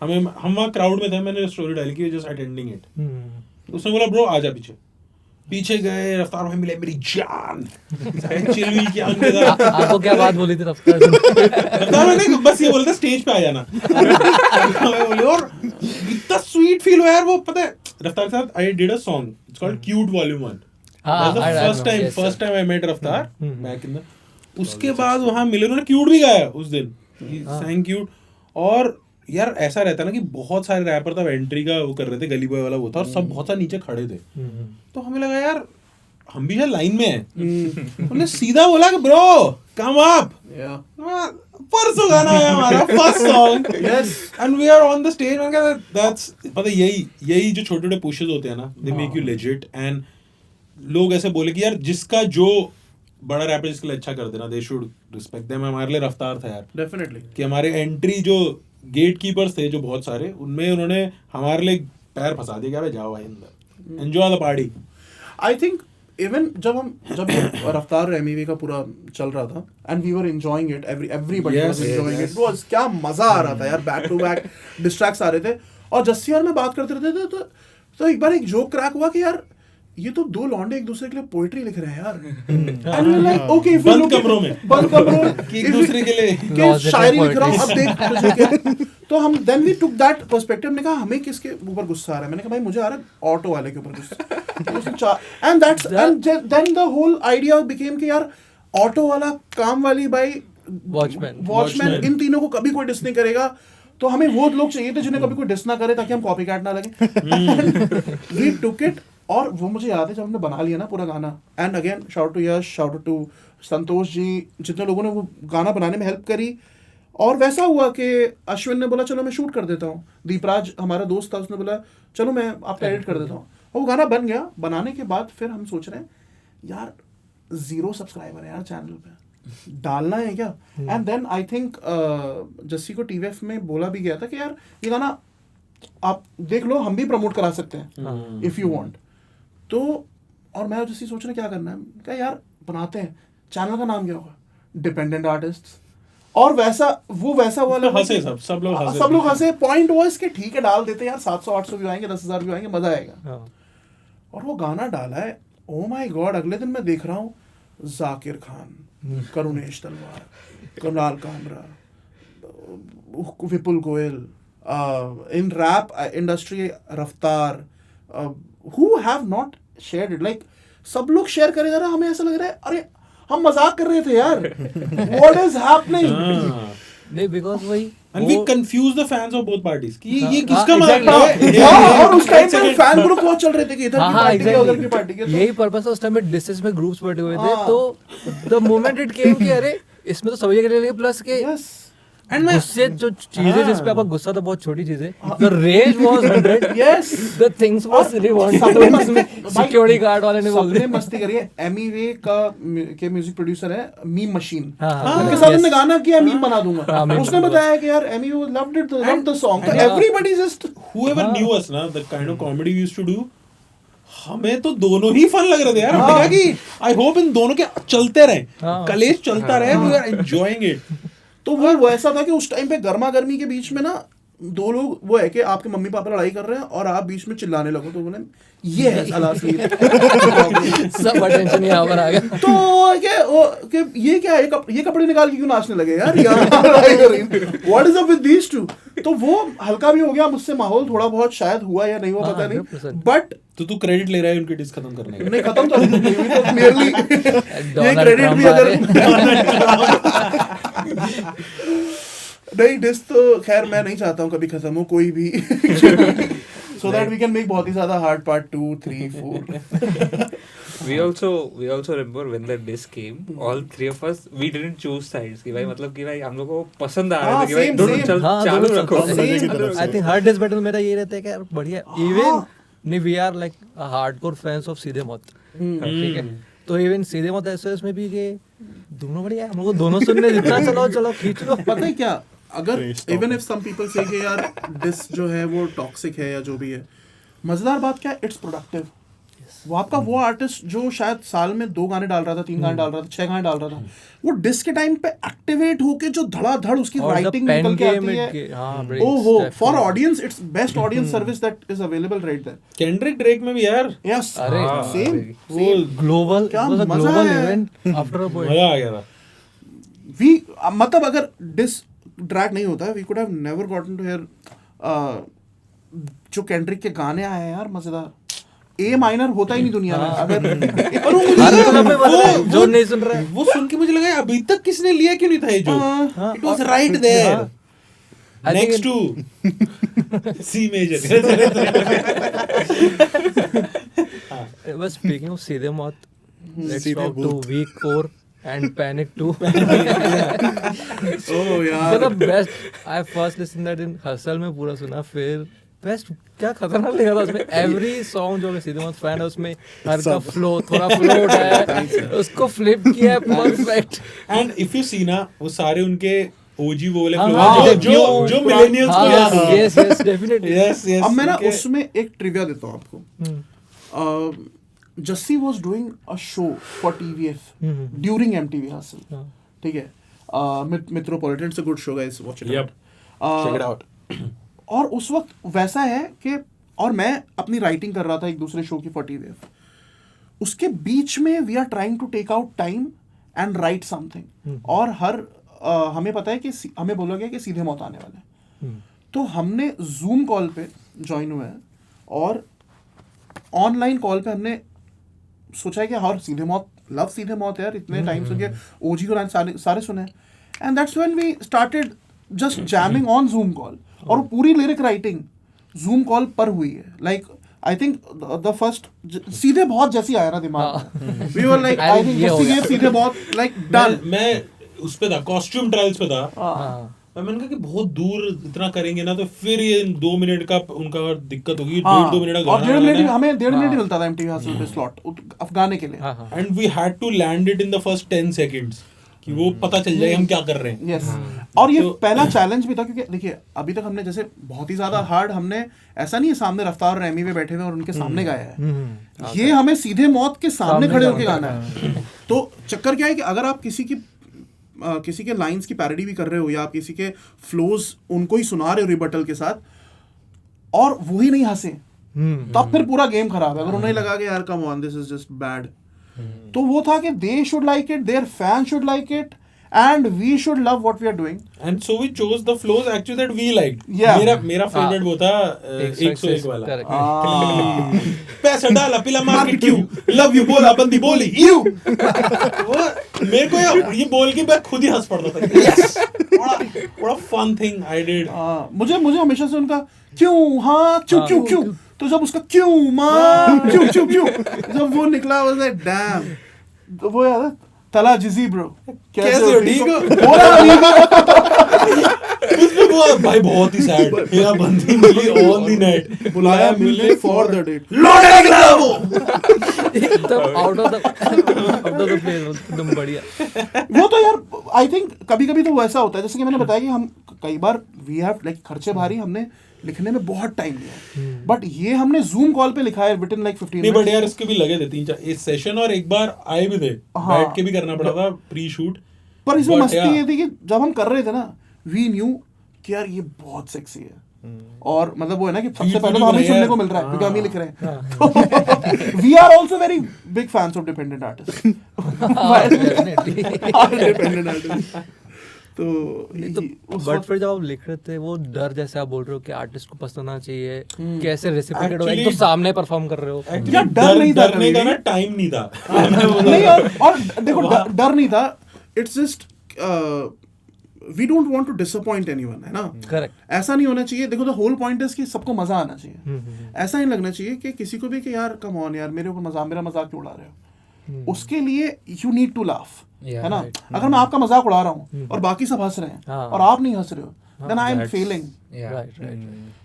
हम वहाँ क्राउड में थे. मैंने स्टोरी डाली कि जस्ट अटेंडिंग इट. उसने बोला ब्रो आजा पीछे गए. रफ्तार भाई मिले मेरी जान चिलविल की आंख में था. आपको क्या बात बोली थी रफ्तार? रफ्तार भाई ने बस ये बोला था स्टेज पे आ जाना. मैं बोले और इतना स्वीट फील हुआ यार. वो पता है रफ्तार के साथ I did a song it's called cute volume 1. हाँ, I know, yes, first sir. Time I met Raftaar back in the. उसके बाद वहां मिले उन्होंने क्यूट भी गाया उस दिन. Thank you. और यार ऐसा रहता है ना कि बहुत सारे रैपर तब एंट्री का वो कर रहे थे. गली बॉय वाला वो था और सब बहुत सारे नीचे खड़े थे. तो हमें लगा यार हम भी शायद लाइन में हैं. उन्होंने सीधा बोला कि ब्रो कम अप. Yeah. परसों गाना है हमारा first song. Yes and we are on the stage. That's पता है यही जो छोटे छोटे पुशेस होते हैं ना they make you legit. And लोग ऐसे बोले कि यार जिसका जो बड़ा रैपर जिसके लिए अच्छा कर देना दे शुड रिस्पेक्ट देम. हमारे लिए रफ्तार था यार Definitely. कि हमारे एंट्री जो गेट कीपर्स थे जो बहुत सारे उनमें उन्होंने हमारे लिए पैर फंसा दिया. क्या जाओ भाई अंदर enjoy the party. I think even जब रफ्तार एमईवी का पूरा चल रहा था and we were enjoying it, everybody Yes, was enjoying yes. it. वो क्या मजा आ रहा था यार. बैक टू बैक डिस्ट्रैक्ट्स आ रहे थे और जस्सी और मैं बात करते रहते थे तो एक बार एक जोक क्रैक हुआ कि यार ये तो 2 लौंडे एक दूसरे के लिए पोएट्री लिख रहे हैं यार. And we're like, okay, if we बंद look at- कमरों में. बंद कमरों में कि एक दूसरे के लिए कि शायरी लिख रहा हूँ अब देख तुझे क्या. तो हम then we took that perspective. ने कहा हमें किसके ऊपर गुस्सा आ रहा है. मैंने कहा भाई मुझे आ रहा है ऑटो वाले के ऊपर गुस्सा. and then the whole idea became कि यार ऑटो वाला काम वाली भाई वॉचमैन इन तीनों को कभी कोई डिस नहीं करेगा. तो हमें वो लोग चाहिए थे जिन्हें कभी कोई डिस ना करे ताकि हम कॉपी कैट ना लगे. वी टुक इट और वो मुझे याद है जब हमने बना लिया ना पूरा गाना. And again shout to Yash, shout to Santosh ji, जितने लोगों ने वो गाना बनाने में हेल्प करी. और वैसा हुआ कि अश्विन ने बोला चलो मैं शूट कर देता हूँ. दीपराज हमारा दोस्त था उसने बोला चलो मैं आपका एडिट कर देता हूँ. और वो गाना बन गया. बनाने के बाद फिर हम सोच रहे हैं यार 0 सब्सक्राइबर है यार चैनल पे, डालना है क्या? And then I think Jassi को टीवीएफ में बोला भी गया था कि यार ये गाना आप देख लो, हम भी प्रमोट करा सकते हैं इफ यू वांट। तो और मैं और जस्सी सोच रहे क्या करना है, क्या यार बनाते हैं, चैनल का नाम क्या होगा, डिपेंडेंट आर्टिस्ट। और वैसा वाला हंसे सब लोग हंसे। पॉइंट वाज कि ठीक है डाल देते यार, 700-800 व्यू आएंगे, 10,000 व्यू आएंगे, मजा आएगा। और वो गाना डाला है, ओ माय गॉड, अगले दिन मैं देख रहा हूँ जाकिर खान, करुणेश तलवार, कुणाल कामरा, विपुल गोयल, इन रैप इंडस्ट्री रफ्तार, who have not shared it, like सब लोग शेयर करे जा रहे हैं। हमें ऐसा लग रहा है अरे हम मजाक कर रहे थे यार, व्हाट इज हैपनिंग। नहीं, बिकॉज वही and we confuse the fans of both parties कि ये हाँ, किसका मजाक exactly. है। और उस टाइम पे फैन ग्रुप बहुत चल रहे थे कि इधर की पार्टी के उधर की पार्टी के। यही पर्पस था उस टाइम में, डिसेस में ग्रुप्स बटे हुए थे। तो द मोमेंट इट केम कि अरे इसमें तो सभी के लिए प्लस के यस एंड गुस्से जो चीजें जिस पे आपका गुस्सा था बहुत छोटी चीजें, the rage was 100, yes the things was reward. Security guard वाले ने बोल सबने दिया मस्ती करी है। एमी वे के म्यूजिक प्रोड्यूसर है मीम मशीन, हाँ, उनके साथ हमने गाना किया, मीम बना हाँ, दूंगा। meme उसने बताया कि यार एमी वो loved the song, तो everybody just whoever knew us ना, the kind of comedy we used to do, हमें तो दोनों ही फन लग रहे थे यार। हमने कहा कि आई होप इन दोनों के चलते रहे, कलेश चलता रहे, वी आर एंजॉयिंग इट। तो वो वैसा था कि उस टाइम पे गर्मा गर्मी के बीच में ना दो लोग वो है कि आपके मम्मी पापा लड़ाई कर रहे हैं और आप बीच में चिल्लाने लगो, तो बोले ये है साला असली। सब अटेंशन यहाँ पर आ गया। तो कि ये क्या है, ये कपड़े निकाल के क्यों नाचने लगे यार, what is up with these two. तो वो हल्का भी हो गया मुझसे, माहौल थोड़ा बहुत शायद हुआ या नहीं हुआ पता नहीं, बट तो तू क्रेडिट ले रहा है उनके डिस खत्म करने का? नहीं, खत्म तो क्लियरली ये क्रेडिट भी अगर नहीं, डिस तो खैर मैं नहीं चाहता हूँ कभी खत्म हो कोई भी, so that we can make बहुत ही ज्यादा hard part 2, 3, 4. We also remember when the disc came, all three of us we didn't choose sides कि भाई मतलब कि भाई हम लोग को पसंद आ रहा था कि भाई दोनों चल चालू रखो। आई थिंक हर डिस बैटल मेरा ये रहता है कि यार बढ़िया, इवन नहीं we are like hardcore fans of Seedhe Maut, ठीक है। तो इवन सीधे मौत ऐसे में भी कि दोनों बढ़िया, हम लोग को दोनों सुनने जितना चलो खींच लो। पता है क्या, अगर इवन इफ सम पीपल से कि यार डिस जो है वो टॉक्सिक है या जो भी है, मजेदार बात क्या है, इट्स प्रोडक्टिव। वो आपका वो आर्टिस्ट जो शायद साल में 2 गाने डाल रहा था, 3 गाने डाल रहा था, 6 गाने डाल रहा था, वो डिस के टाइम पे एक्टिवेट होके जो धड़ाधड़ उसकी राइटिंग निकल के आती है, ओहो, for audience it's best audience service that is available right there. Kendrick Drake में भी यार, यस, अरे सेम वो ग्लोबल क्या मजा इवेंट आफ्टर अ पॉइंट मजा आ गया था। वी मतलब अगर डिस ट्रैक नहीं होता है, we could have never gotten to hear जो केंड्रिक के गाने आए हैं यार मजेदार। ए माइनर होता ही नहीं दुनिया में अगर, और वो जो नहीं सुन रहा है वो सुन के मुझे लगा अभी तक किसने लिया क्यों नहीं था ये जो, it was right there next to C major. बस speaking of Seedhe Maut, let's talk to week 4 and Panic 2. oh यार, the best. I first listened that in Hustle में पूरा सुना, फिर बेस्ट क्या खतरनाक लगा था उसमें। एवरी सॉन्ग जो मैं सीधे मत फैन है उसमें, हर का फ्लो थोड़ा फ्लो उठाया है, उसको फ्लिप किया है परफेक्ट। एंड इफ यू सी ना वो सारे उनके ओजी वो वाले फ्लो जो मिलेनियल्स को याद है। Yes yes definitely yes yes. अब मैं ना उसमें एक ट्रिविया देता हूँ आपको। Jussie was doing a show for TVF during MTV Hustle, ठीक है, Metropolitan, it's a good show guys, watch it Yep. Check it out. और उस वक्त वैसा है कि, और मैं अपनी राइटिंग कर रहा था एक दूसरे शो की for TVF, उसके बीच में we are trying to take out time and write something, और हमें पता है कि हमें बोला गया कि सीधे मौत आने वाले हैं, तो हमने Zoom कॉल पे ज्वाइन हुए हैं और ऑनलाइन कॉल पे हमने सोचा है कि हर सीधे मौत, लव सीधे मौत यार, इतने टाइम सुन के ओजी को सारे सुने, and that's when we started just jamming on Zoom call, और पूरी लिरिक राइटिंग जूम कॉल पर हुई है। Like I think the first Seedhe बहुत जैसी आया ना दिमाग में, we were like I think Seedhe बहुत लाइक डन। मैं उस पे था, कॉस्ट्यूम ट्रायल्स पे था, मैंने कहा कि बहुत दूर इतना करेंगे ना तो फिर ये 2 मिनट का उनका दिक्कत होगी, 1.5-2 मिनट का और गाना 1.5 मिनट गाना है। हमें 1.5 मिनट ही मिलता था MTV हासिल पे स्लॉट गाने के लिए. And we had to land it in the first 10 seconds कि वो पता चल जाए हम क्या कर रहे हैं. यस. और ये पहला चैलेंज भी था क्योंकि देखिए अभी तक हमने जैसे बहुत ही ज्यादा हार्ड हमने ऐसा नहीं है सामने रफ्तार और रेमी पे बैठे हुए और उनके सामने गाया है. ये हमें सीधे मौत के सामने खड़े होकर गाना है. तो चक्कर क्या है कि अगर आप किसी के लाइंस की पैरोडी भी कर रहे हो या आप किसी के फ्लोज उनको ही सुना रहे हो रिबटल के साथ और वो ही नहीं हंसे तब फिर पूरा गेम खराब है. अगर उन्हें लगा कि यार come on this is just bad, तो वो था कि they should like it, their fan should like it and we should love what we are doing. And so we chose the flows actually that we liked. Yeah. मेरा favorite वो था 101 वाला. Correct. पैसा डाला पिला मार के क्यों, love you बोला बंदी बोली you. वो मेरे को ये बोल के मैं खुद ही हंस पड़ता था. Yes. What a fun thing I did. मुझे हमेशा से उनका क्यों हाँ क्यों तो जब उसका क्यों माँ क्यों जब वो निकला was like damn. वो याद है तला जिजी ब्रो कैसे हो ठीक हो? उसमें वो भाई बहुत ही सैड, मेरा बंदी मिली ऑन द नेट, बुलाया मिलने फॉर द डेट. लौटे निकला वो. एकदम आउट ऑफ द प्लेस, एकदम बढ़िया. वो तो यार आई थिंक कभी तो वैसा होता है जैसे कि मैंने बताया कि हम कई बार वी हैव लाइक खर्चे भारी हमने लिखने में बहुत टाइम लिया, बट ये हमने जूम कॉल पे लिखा है विद इन लाइक 15 नहीं बट यार इसके भी लगे थे 3-4 इस सेशन और एक बार आए भी थे, बैठ के भी करना पड़ा था प्री शूट. पर इसमें मस्ती ये थी कि जब हम कर रहे थे ना वी न्यू कि यार ये बहुत सेक्सी है और मतलब वो है ना कि सबसे पहले तो हमें सुनने को मिल रहा है क्योंकि हम ही लिख रहे हैं. We are also very big fans of dependent artist. Dependent artist तो बट फिर जब आप लिख रहे थे वो डर जैसे आप बोल रहे हो कि आर्टिस्ट को पसंद आना चाहिए, कैसे रेसिप्रोकेट होगा, एक तो सामने परफॉर्म कर रहे हो. यार डर नहीं था, डरने का ना टाइम नहीं था. नहीं और देखो डर नहीं था. It's just we don't want to disappoint anyone, है ना. करेक्ट. ऐसा नहीं होना चाहिए. देखो द होल पॉइंट इज कि सबको मजा आना चाहिए. ऐसा नहीं लगना चाहिए कि किसी को भी कि यार कम ऑन यार मेरे ऊपर मेरा मजाक क्यों उड़ा रहे हो. उसके लिए यू नीड टू लाफ, है ना. अगर मैं आपका मजाक उड़ा रहा हूँ और बाकी सब हंस रहे हैं और आप नहीं हंस रहे हो देन आई एम फेलिंग.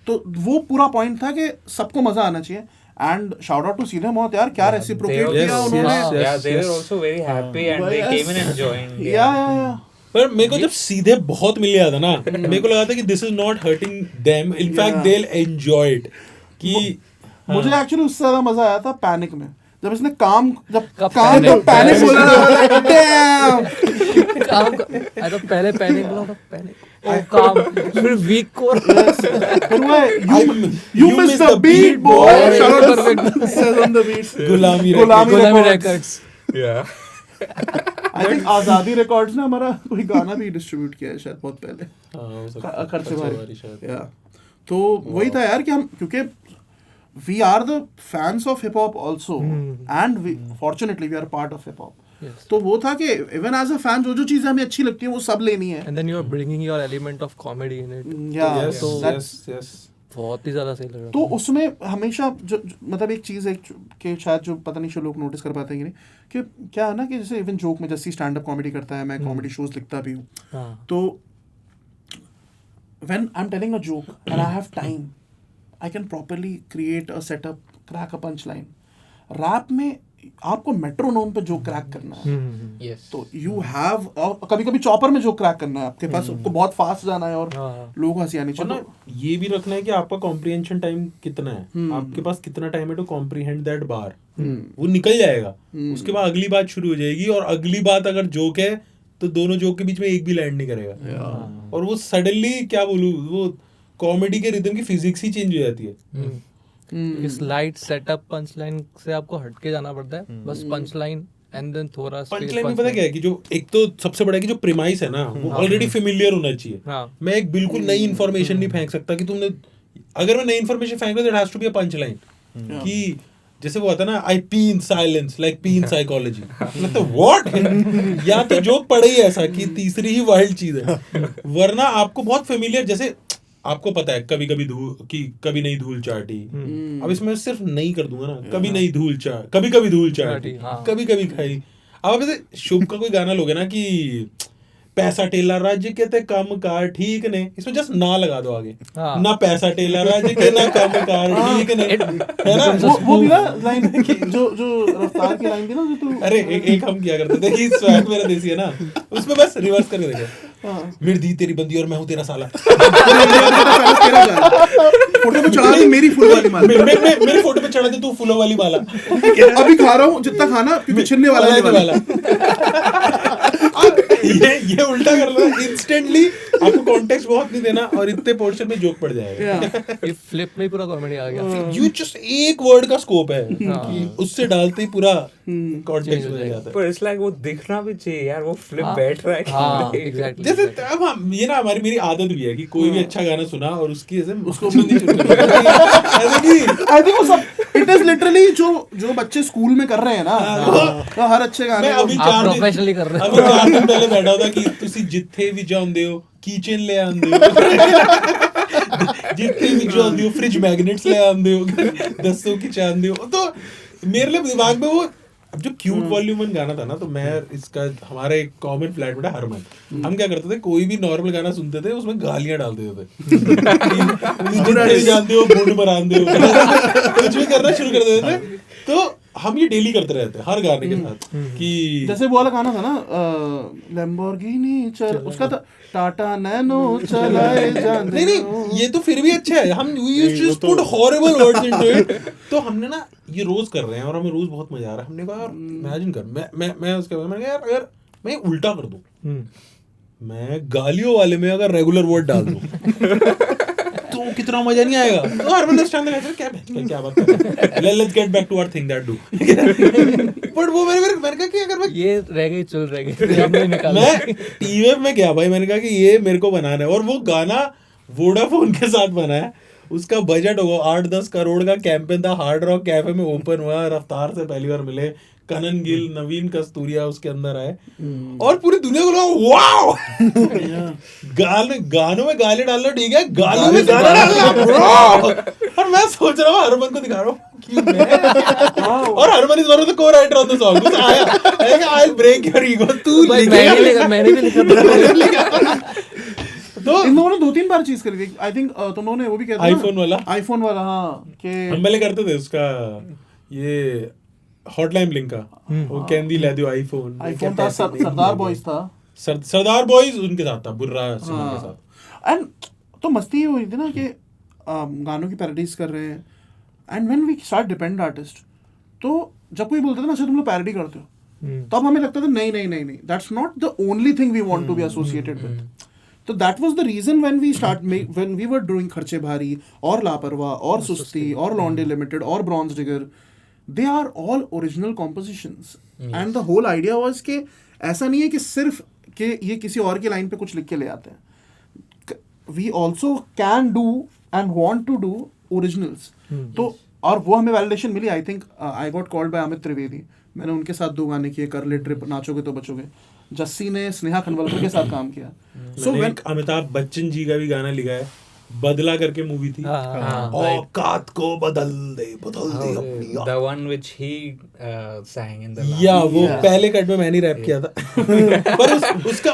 तो वो पूरा पॉइंट था कि सबको मजा आना चाहिए. एंड शाउट आउट टू सीधे मौत यार क्या रेसिप्रोकेट किया उन्होंने. they were also very happy and they came and enjoying. या पर मेरे को जब सीधे बहुत मिल गया था ना मेरे को लगा था कि this is not hurting them, in fact they will enjoy it. कि मुझे एक्चुअली उससे ज्यादा मजा आया था पैनिक में जब इसने काम तो पैनिक बोला. काम आई तो पहले पैनिक बोला था, पैनिक और काम फिर वीक को you missed the beat boy. Shout out says on the beat. गुलामी Records. Yeah. I think आजादी रिकॉर्ड्स ने हमारा कोई गाना भी डिस्ट्रीब्यूट किया है शायद बहुत पहले. खर्चे भारी. या तो वही था यार कि हम क्योंकि we are the fans of hip hop also and we fortunately we are part of hip hop. Yes. तो वो था कि even as a fan जो चीजें हमें अच्छी लगती हैं वो सब लेनी है. and then you are bringing your element of comedy in it. Yeah, yes, so yes. बहुत ही ज्यादा सही लग रहा तो उसमें हमेशा मतलब एक चीज़ है कि शायद जो पता नहीं लोग नोटिस कर पाते हैं कि नहीं कि क्या है ना कि जैसे इवन जोक में जैसे स्टैंड अप कॉमेडी करता है, मैं कॉमेडी शोज लिखता भी हूँ. तो when I am telling a joke and I have time I can properly create a setup, crack a punch line. Rap में आपको मेट्रोनोम पे जो क्रैक करना है. Yes. तो यू हैव कभी कभी चॉपर में जो क्रैक करना है आपके पास, आपको बहुत फास्ट जाना है और लोगों को हंसी आनी और ना चाहिए. ये भी रखना है कि आपका कॉम्प्रिहेंशन टाइम कितना है, आपके पास कितना टाइम है टू कॉम्प्रिहेंड दैट बार. वो निकल जाएगा, उसके बाद अगली बात शुरू हो जाएगी और अगली बात अगर जोक है तो दोनों जोक के बीच में एक भी लैंड नहीं करेगा. और वो सडनली क्या बोलूं, वो कॉमेडी के रिदम की फिजिक्स ही चेंज हो जाती है. स्लाइड सेटअप पंच लाइन से आपको हटके जाना पड़ता है, बस पंच लाइन एंड देन थोड़ा पंच लाइन में पता क्या है कि जो एक तो सबसे बड़ा है कि जो प्रीमाइस है ना वो ऑलरेडी फेमिलियर होना चाहिए. मैं एक बिल्कुल नई इन्फॉर्मेशन नहीं फेंक सकता कि तुमने, अगर मैं नई इन्फॉर्मेशन फेंक रहा हूं, it has to be a punch line. कि जैसे वो आता है ना, I pee in silence like pee in psychology. मतलब व्हाट, या तो जोक पड़े ही ऐसा कि तीसरी ही वाइल्ड चीज है, वरना आपको बहुत फेमिलियर. जैसे आपको पता है कभी कभी नहीं धूल चाटी. अब इसमें सिर्फ नहीं कर दूंगा ना, कभी नहीं धूल चाट, कभी धूल चाटी, कभी खाई. अब ऐसे शुभ का कोई गाना लोगे ना कि पैसा टेला राज्य के ते कम कार ठीक ने, इसमें जस्ट ना लगा दो आगे, हाँ। ना पैसा टेला राज्य के ना कम कार ठीक ने, है ना? वो भी ना लाइन जो रफ्तार की लाइन थी ना, जो तू अरे एक हम क्या करते थे कि स्वैग मेरा देसी है ना, उसमें बस रिवर्स करके देखो, मेरी दी तेरी बंदी और मैं हूँ तेरा साला, फोटो पे चढ़ा दी मेरी फुल वाली माला, मेरे फोटो पे चढ़ा दे तू फूलों वाली माला, अभी खा रहा हूँ जितना खाना क्योंकि छिलने वाला है वाला। ये उल्टा कर लो इंस्टेंटली, आपको कॉन्टेक्स्ट बहुत नहीं देना और इतने पोर्शन में जोक पड़ जाएगा। ये फ्लिप में ही पूरा कॉमेडी आ गया। यू जस्ट एक वर्ड का स्कोप है कि उससे डालते ही पूरा कॉन्टेक्स्ट बदल जाता है। पर इट्स लाइक वो दिखना भी चाहिए यार, वो फ्लिप बैठ रहा है। हाँ एग्जैक्टली। जैसे अब हम ये ना हमारी मेरी आदत भी है कि कोई भी अच्छा गाना सुना और उसकी ऐसे उसको नहीं ऐसे कि आई थिंक वो सब इट इज लिटरली जो बच्चे स्कूल में कर रहे हैं ना, तो हर अच्छे गाने मैं को अभी आप प्रोफेशनली कर रहे हो। अभी 4 दिन पहले बैठा था कि तुसी जिथे भी जांदे हो कीचेन ले आंदे हो, जिथे भी जांदे हो फ्रिज मैग्नेट्स ले आंदे हो, दसो की चांदे हो, तो मेरे लिए दिमाग में वो अब जो क्यूट वॉल्यूम वन गाना था ना, तो मैं इसका हमारा एक कॉमन फ्लैटमेट है हरमन, हम क्या करते थे कोई भी नॉर्मल गाना सुनते थे उसमें गालियां डाल देते थे, जानते हो बोर्ड पर आंदे हो, कुछ भी करना शुरू कर देते थे। तो हम ये डेली करते रहते हैं हर गाने के साथ कि जैसे वो वाला गाना था ना लैम्बोर्गिनी चल, उसका था टाटा नैनो चलाए जाने। नहीं ये तो फिर भी अच्छा है, हम just put horrible words into it. तो हमने ना ये रोज कर रहे हैं और हमें रोज बहुत मजा आ रहा है। हमने कहा यार इमेजिन कर, मैं उसके बाद मैंने कहा यार अगर मैं उल्टा कर दूं, मैं गालियों वाले में अगर रेगुलर वर्ड डाल दूं तो कितना मजा नहीं आएगा। तो हर बंदा स्टैंड लगा क्या बात कर रहा है, let's get back to our thing that do. But वो मैंने कहा कि अगर मैं ये रह गई चल रह गई हमने निकाला। मैं टीवीएफ में गया भाई, मैंने कहा कि ये मेरे को बनाना है और वो गाना वोडाफोन के साथ बना है, उसका बजट होगा 8-10 करोड़ का कैंपेन था, हार्ड रॉक कैफे में ओपन हुआ, रफ्तार से पहली बार मिले, कनन गिल नवीन कस्तूरिया उसके अंदर आए और पूरी दुनिया को लगा वाओ गानों में गाली डालना ठीक है, गालों में गाना डालना ब्रो। और मैं सोच रहा हूँ हरमन को दिखा रहा हूँ कि मैं और हरमन इस बार तो को-राइटर ऑन द सॉन्ग आया, I will break your ego, तू मैंने भी लिखा। तो इन लोगों ने 2-3 बार चीज करी। आई थिंक तुम लोगों ने वो भी कहते आईफोन वाला हाँ कि हम पहले करते थे उसका ये हॉटलाइन ब्लिंक का, वो कैंडी ले दियो आईफोन था, सरदार बॉयज था, सरदार बॉयज उनके साथ था, बुर्रा सिंगर के साथ। एंड तो मस्ती ये हो रही थी ना कि गानों की पैरोडीज कर रहे हैं। And when we start depend artist, तो जब कोई बोलता था ना अच्छा तुम लोग पैरोडी करते हो, तब हमें लगता था नहीं that's not the only thing we want to be associated with. तो that was the reason when we were doing खर्चे भारी और लापरवाह और सुस्ती और लॉन्डे लिमिटेड और bronze digger, they are all original compositions. And the whole idea was कि ऐसा नहीं है कि सिर्फ कि ये किसी और की लाइन पे कुछ लिख के ले आते हैं, we also can do and want to do originals. तो और वो हमें वैलिडेशन मिली। I think I got called by Amit Trivedi, मैंने उनके साथ 2 गाने किए, कर ले ट्रिप, नाचोगे तो बचोगे। जस्सी ने स्नेहा खनवलकर के साथ काम किया। सो व्हेन अमिताभ बच्चन जी का भी गाना लिखा है, बदला करके मूवी थी, औकात को बदल दे अपनी the one which he sang in the last. या वो पहले कट में मैंने रैप किया था। पर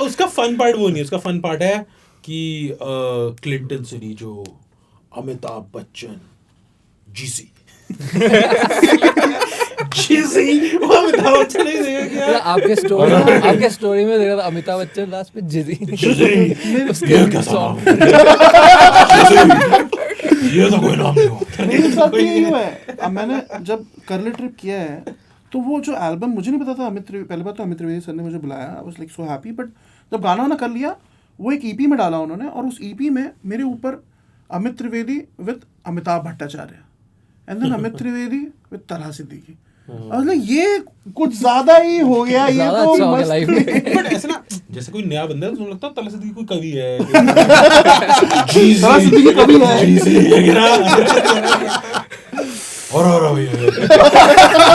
उसका फन पार्ट वो नहीं है, उसका फन पार्ट है कि क्लिंटन सिटी जो अमिताभ बच्चन जीसी जीसी वो अमिताभ बच्चन नहीं देखा क्या? आपके स्टोरी में देखा था अमिताभ बच्चन लास्ट पे जिजी ये क्या सॉन्ग, ये तो कोई नाम नहीं होता। मेरे साथ भी यही हुआ है। अब मैंने जब करले ट्रिप किया है तो वो जो एल्बम मुझे नहीं पता था, पहले बात तो अमित त्रिवेदी सर ने मुझे बुलाया, आई was like so happy. But जब गाना वाना कर लिया वो एक ईपी में डाला उन्होंने, और उस ईपी में मेरे ऊपर Amit Trivedi with Amitabh Bhattacharya and then Amit Trivedi with Talha Siddiqui. ये कुछ ज्यादा ही हो गया, ये तो मस्त नहीं। बट ऐसा ना जैसे कोई नया बंदा है तो लगता है तलहा सिद्दीकी कोई कवि है, तलहा सिद्दीकी कवि है जीसी और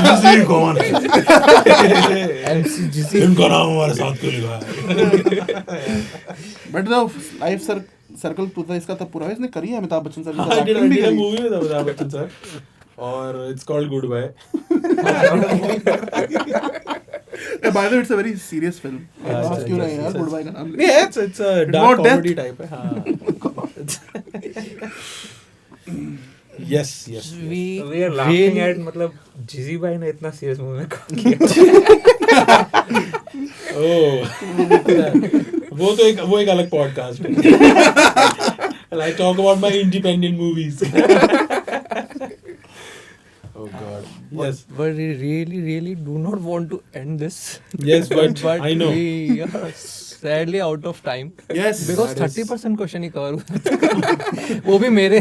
जीसी कौन है, इनका नाम हमारे साथ क्यों लिखा है। बट द लाइफ सर्कल पूरा इसका तब पूरा इसने करी है Amitabh Bachchan sir I did a movie with Amitabh Bachchan sir और it's called Goodbye। By the way, it's a very serious film. बात क्यों रहे हैं यार बुढ़ भाई का नाम ले? नहीं, it's a dark about death. comedy type है. हाँ. Yes. We are laughing really- at मतलब जिजी भाई ने इतना सीरियस मूवी में काम किया. Oh. वो एक अलग पॉडकास्ट है. I talk about my independent movies. Oh God. Yes. But we really do not want to end this. Yes, but I know. we are sadly out of time. Yes. Because 30% question he cover हुआ. वो भी मेरे.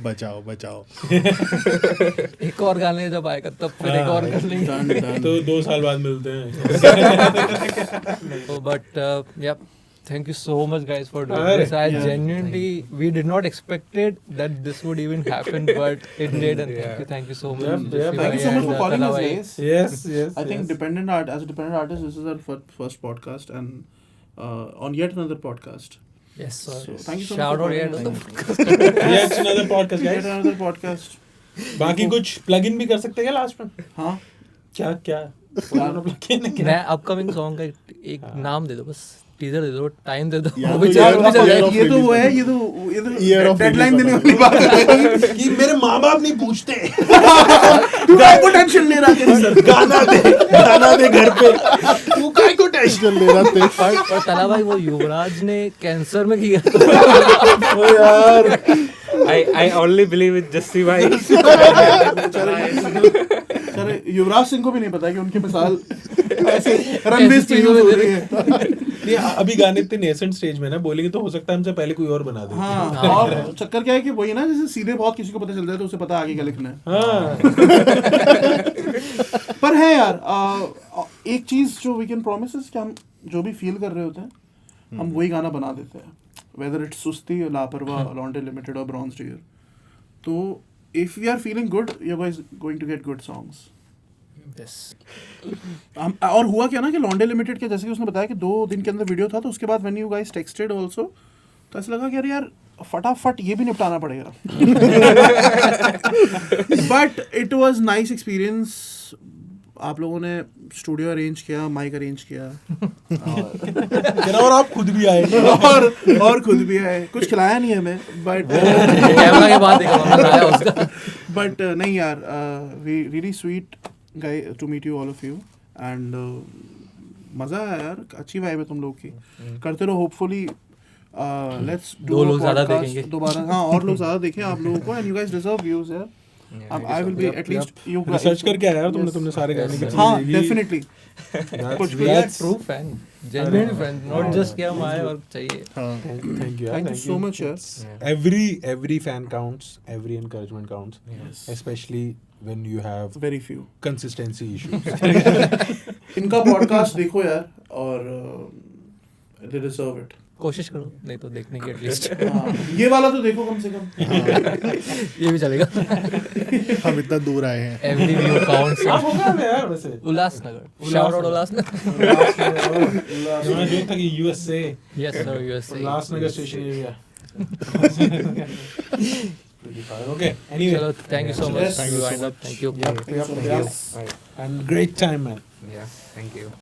बचाओ. एक और गाने जब आएगा तब फिर एक और कर लेंगे. तो 2 साल बाद मिलते हैं. But yeah, thank you so much guys for doing Arre, this. I genuinely, we did not expected that this would even happen, but it did, and thank you so much. Yep, Jesse Thank you so bhai much for and calling us, Tala bhai. guys. Yes. I think as a dependent artist, this is our first podcast and on yet another podcast. Yes, sir. So thank you so Shout much. out yet for another Yeah, it's another podcast, Yet guys. another podcast. बाकी कुछ plug in भी कर सकते हैं क्या last में? हाँ. क्या मैं अपकमिंग सॉन्ग का एक नाम दे दो, बस टीजर दे दो, टाइम दे दो. यार वो भी तो चार यार भी चल year जाएगी. of ये तो वो है, release ये तो Year of डेडलाइन release देने वाली बात है. कि मेरे माँ बाप नहीं पूछते. तू काय को टेंशन ले रहा है? गाना दे घर पे. तू काय को टेंशन ले रहा थे? और तला भाई वो युवराज ने कैंसर में किया. ओ यार. I only believe with Jassi भाई. सर युवराज सिंह को भी नहीं पता कि उनकी मिसाल ऐसे रन बेस पे यूज हो रही है. नहीं, अभी गाने इतने नेसेंट स्टेज में ना, बोलेंगे तो हो सकता है हमसे पहले कोई और बना दे. हाँ. और चक्कर क्या है कि वही ना, जैसे सीधे बहुत किसी को पता चल जाए तो उसे पता है आगे क्या लिखना है. हाँ. पर है यार, एक चीज जो वी कैन प्रॉमिस इज कि हम जो भी फील कर रहे होते हैं हम वही गाना बना देते हैं, weather it's Susti, Laparwah, Launde limited और ब्रॉन्ज डियर. तो if we are feeling good, you guys going to get good songs. और हुआ क्या ना कि लॉन्डे लिमिटेड के, जैसे कि उसने बताया कि 2 दिन के अंदर वीडियो था, तो उसके बाद when you guys texted also, तो ऐसा लगा कि यार फटाफट ये भी निपटाना पड़ेगा. But it was nice experience. आप लोगों ने स्टूडियो अरेंज किया, माइक अरेंज किया, और आप खुद भी आए. और खुद भी आए. कुछ खिलाया नहीं हमें, बट कैमरा के बाद उसका. बट नहीं यार, we really sweet guy to meet you all of you and मज़ा आया यार. अच्छी वाइब है तुम लोग की. करते रहो. होपफुली लेट्स डू 2 लोग ज़्यादा देखेंगे दोबारा. हाँ, और लोग ज़्यादा देखें आप लोगों को. And you guys deserve views यार. I will be at least you guys. Research करके आया यार तुमने सारे गाने की. हाँ, definitely. कुछ true fan, genuine fan, not just कि हम आए और चाहिए. Thank you. Thank you so much यार. Every fan counts, every encouragement counts, especially when you have Very few. consistency issues. इनका पॉडकास्ट देखो यार, और they deserve it. कोशिश करो, नहीं तो देखने की एटलीस्ट. हाँ, ये वाला तो देखो कम से कम. ये भी चलेगा. हम इतना दूर आए हैं. Every view counts. आप हो गया यार वैसे. उल्लासनगर. Shout out Ulhasnagar. मैं जो था कि USA. Yes sir, USA. Ulhasnagar station area. Okay. Anyway. चलो, thank you so much. Yes. Thank you. Yep. And great time, man. Yeah, thank you.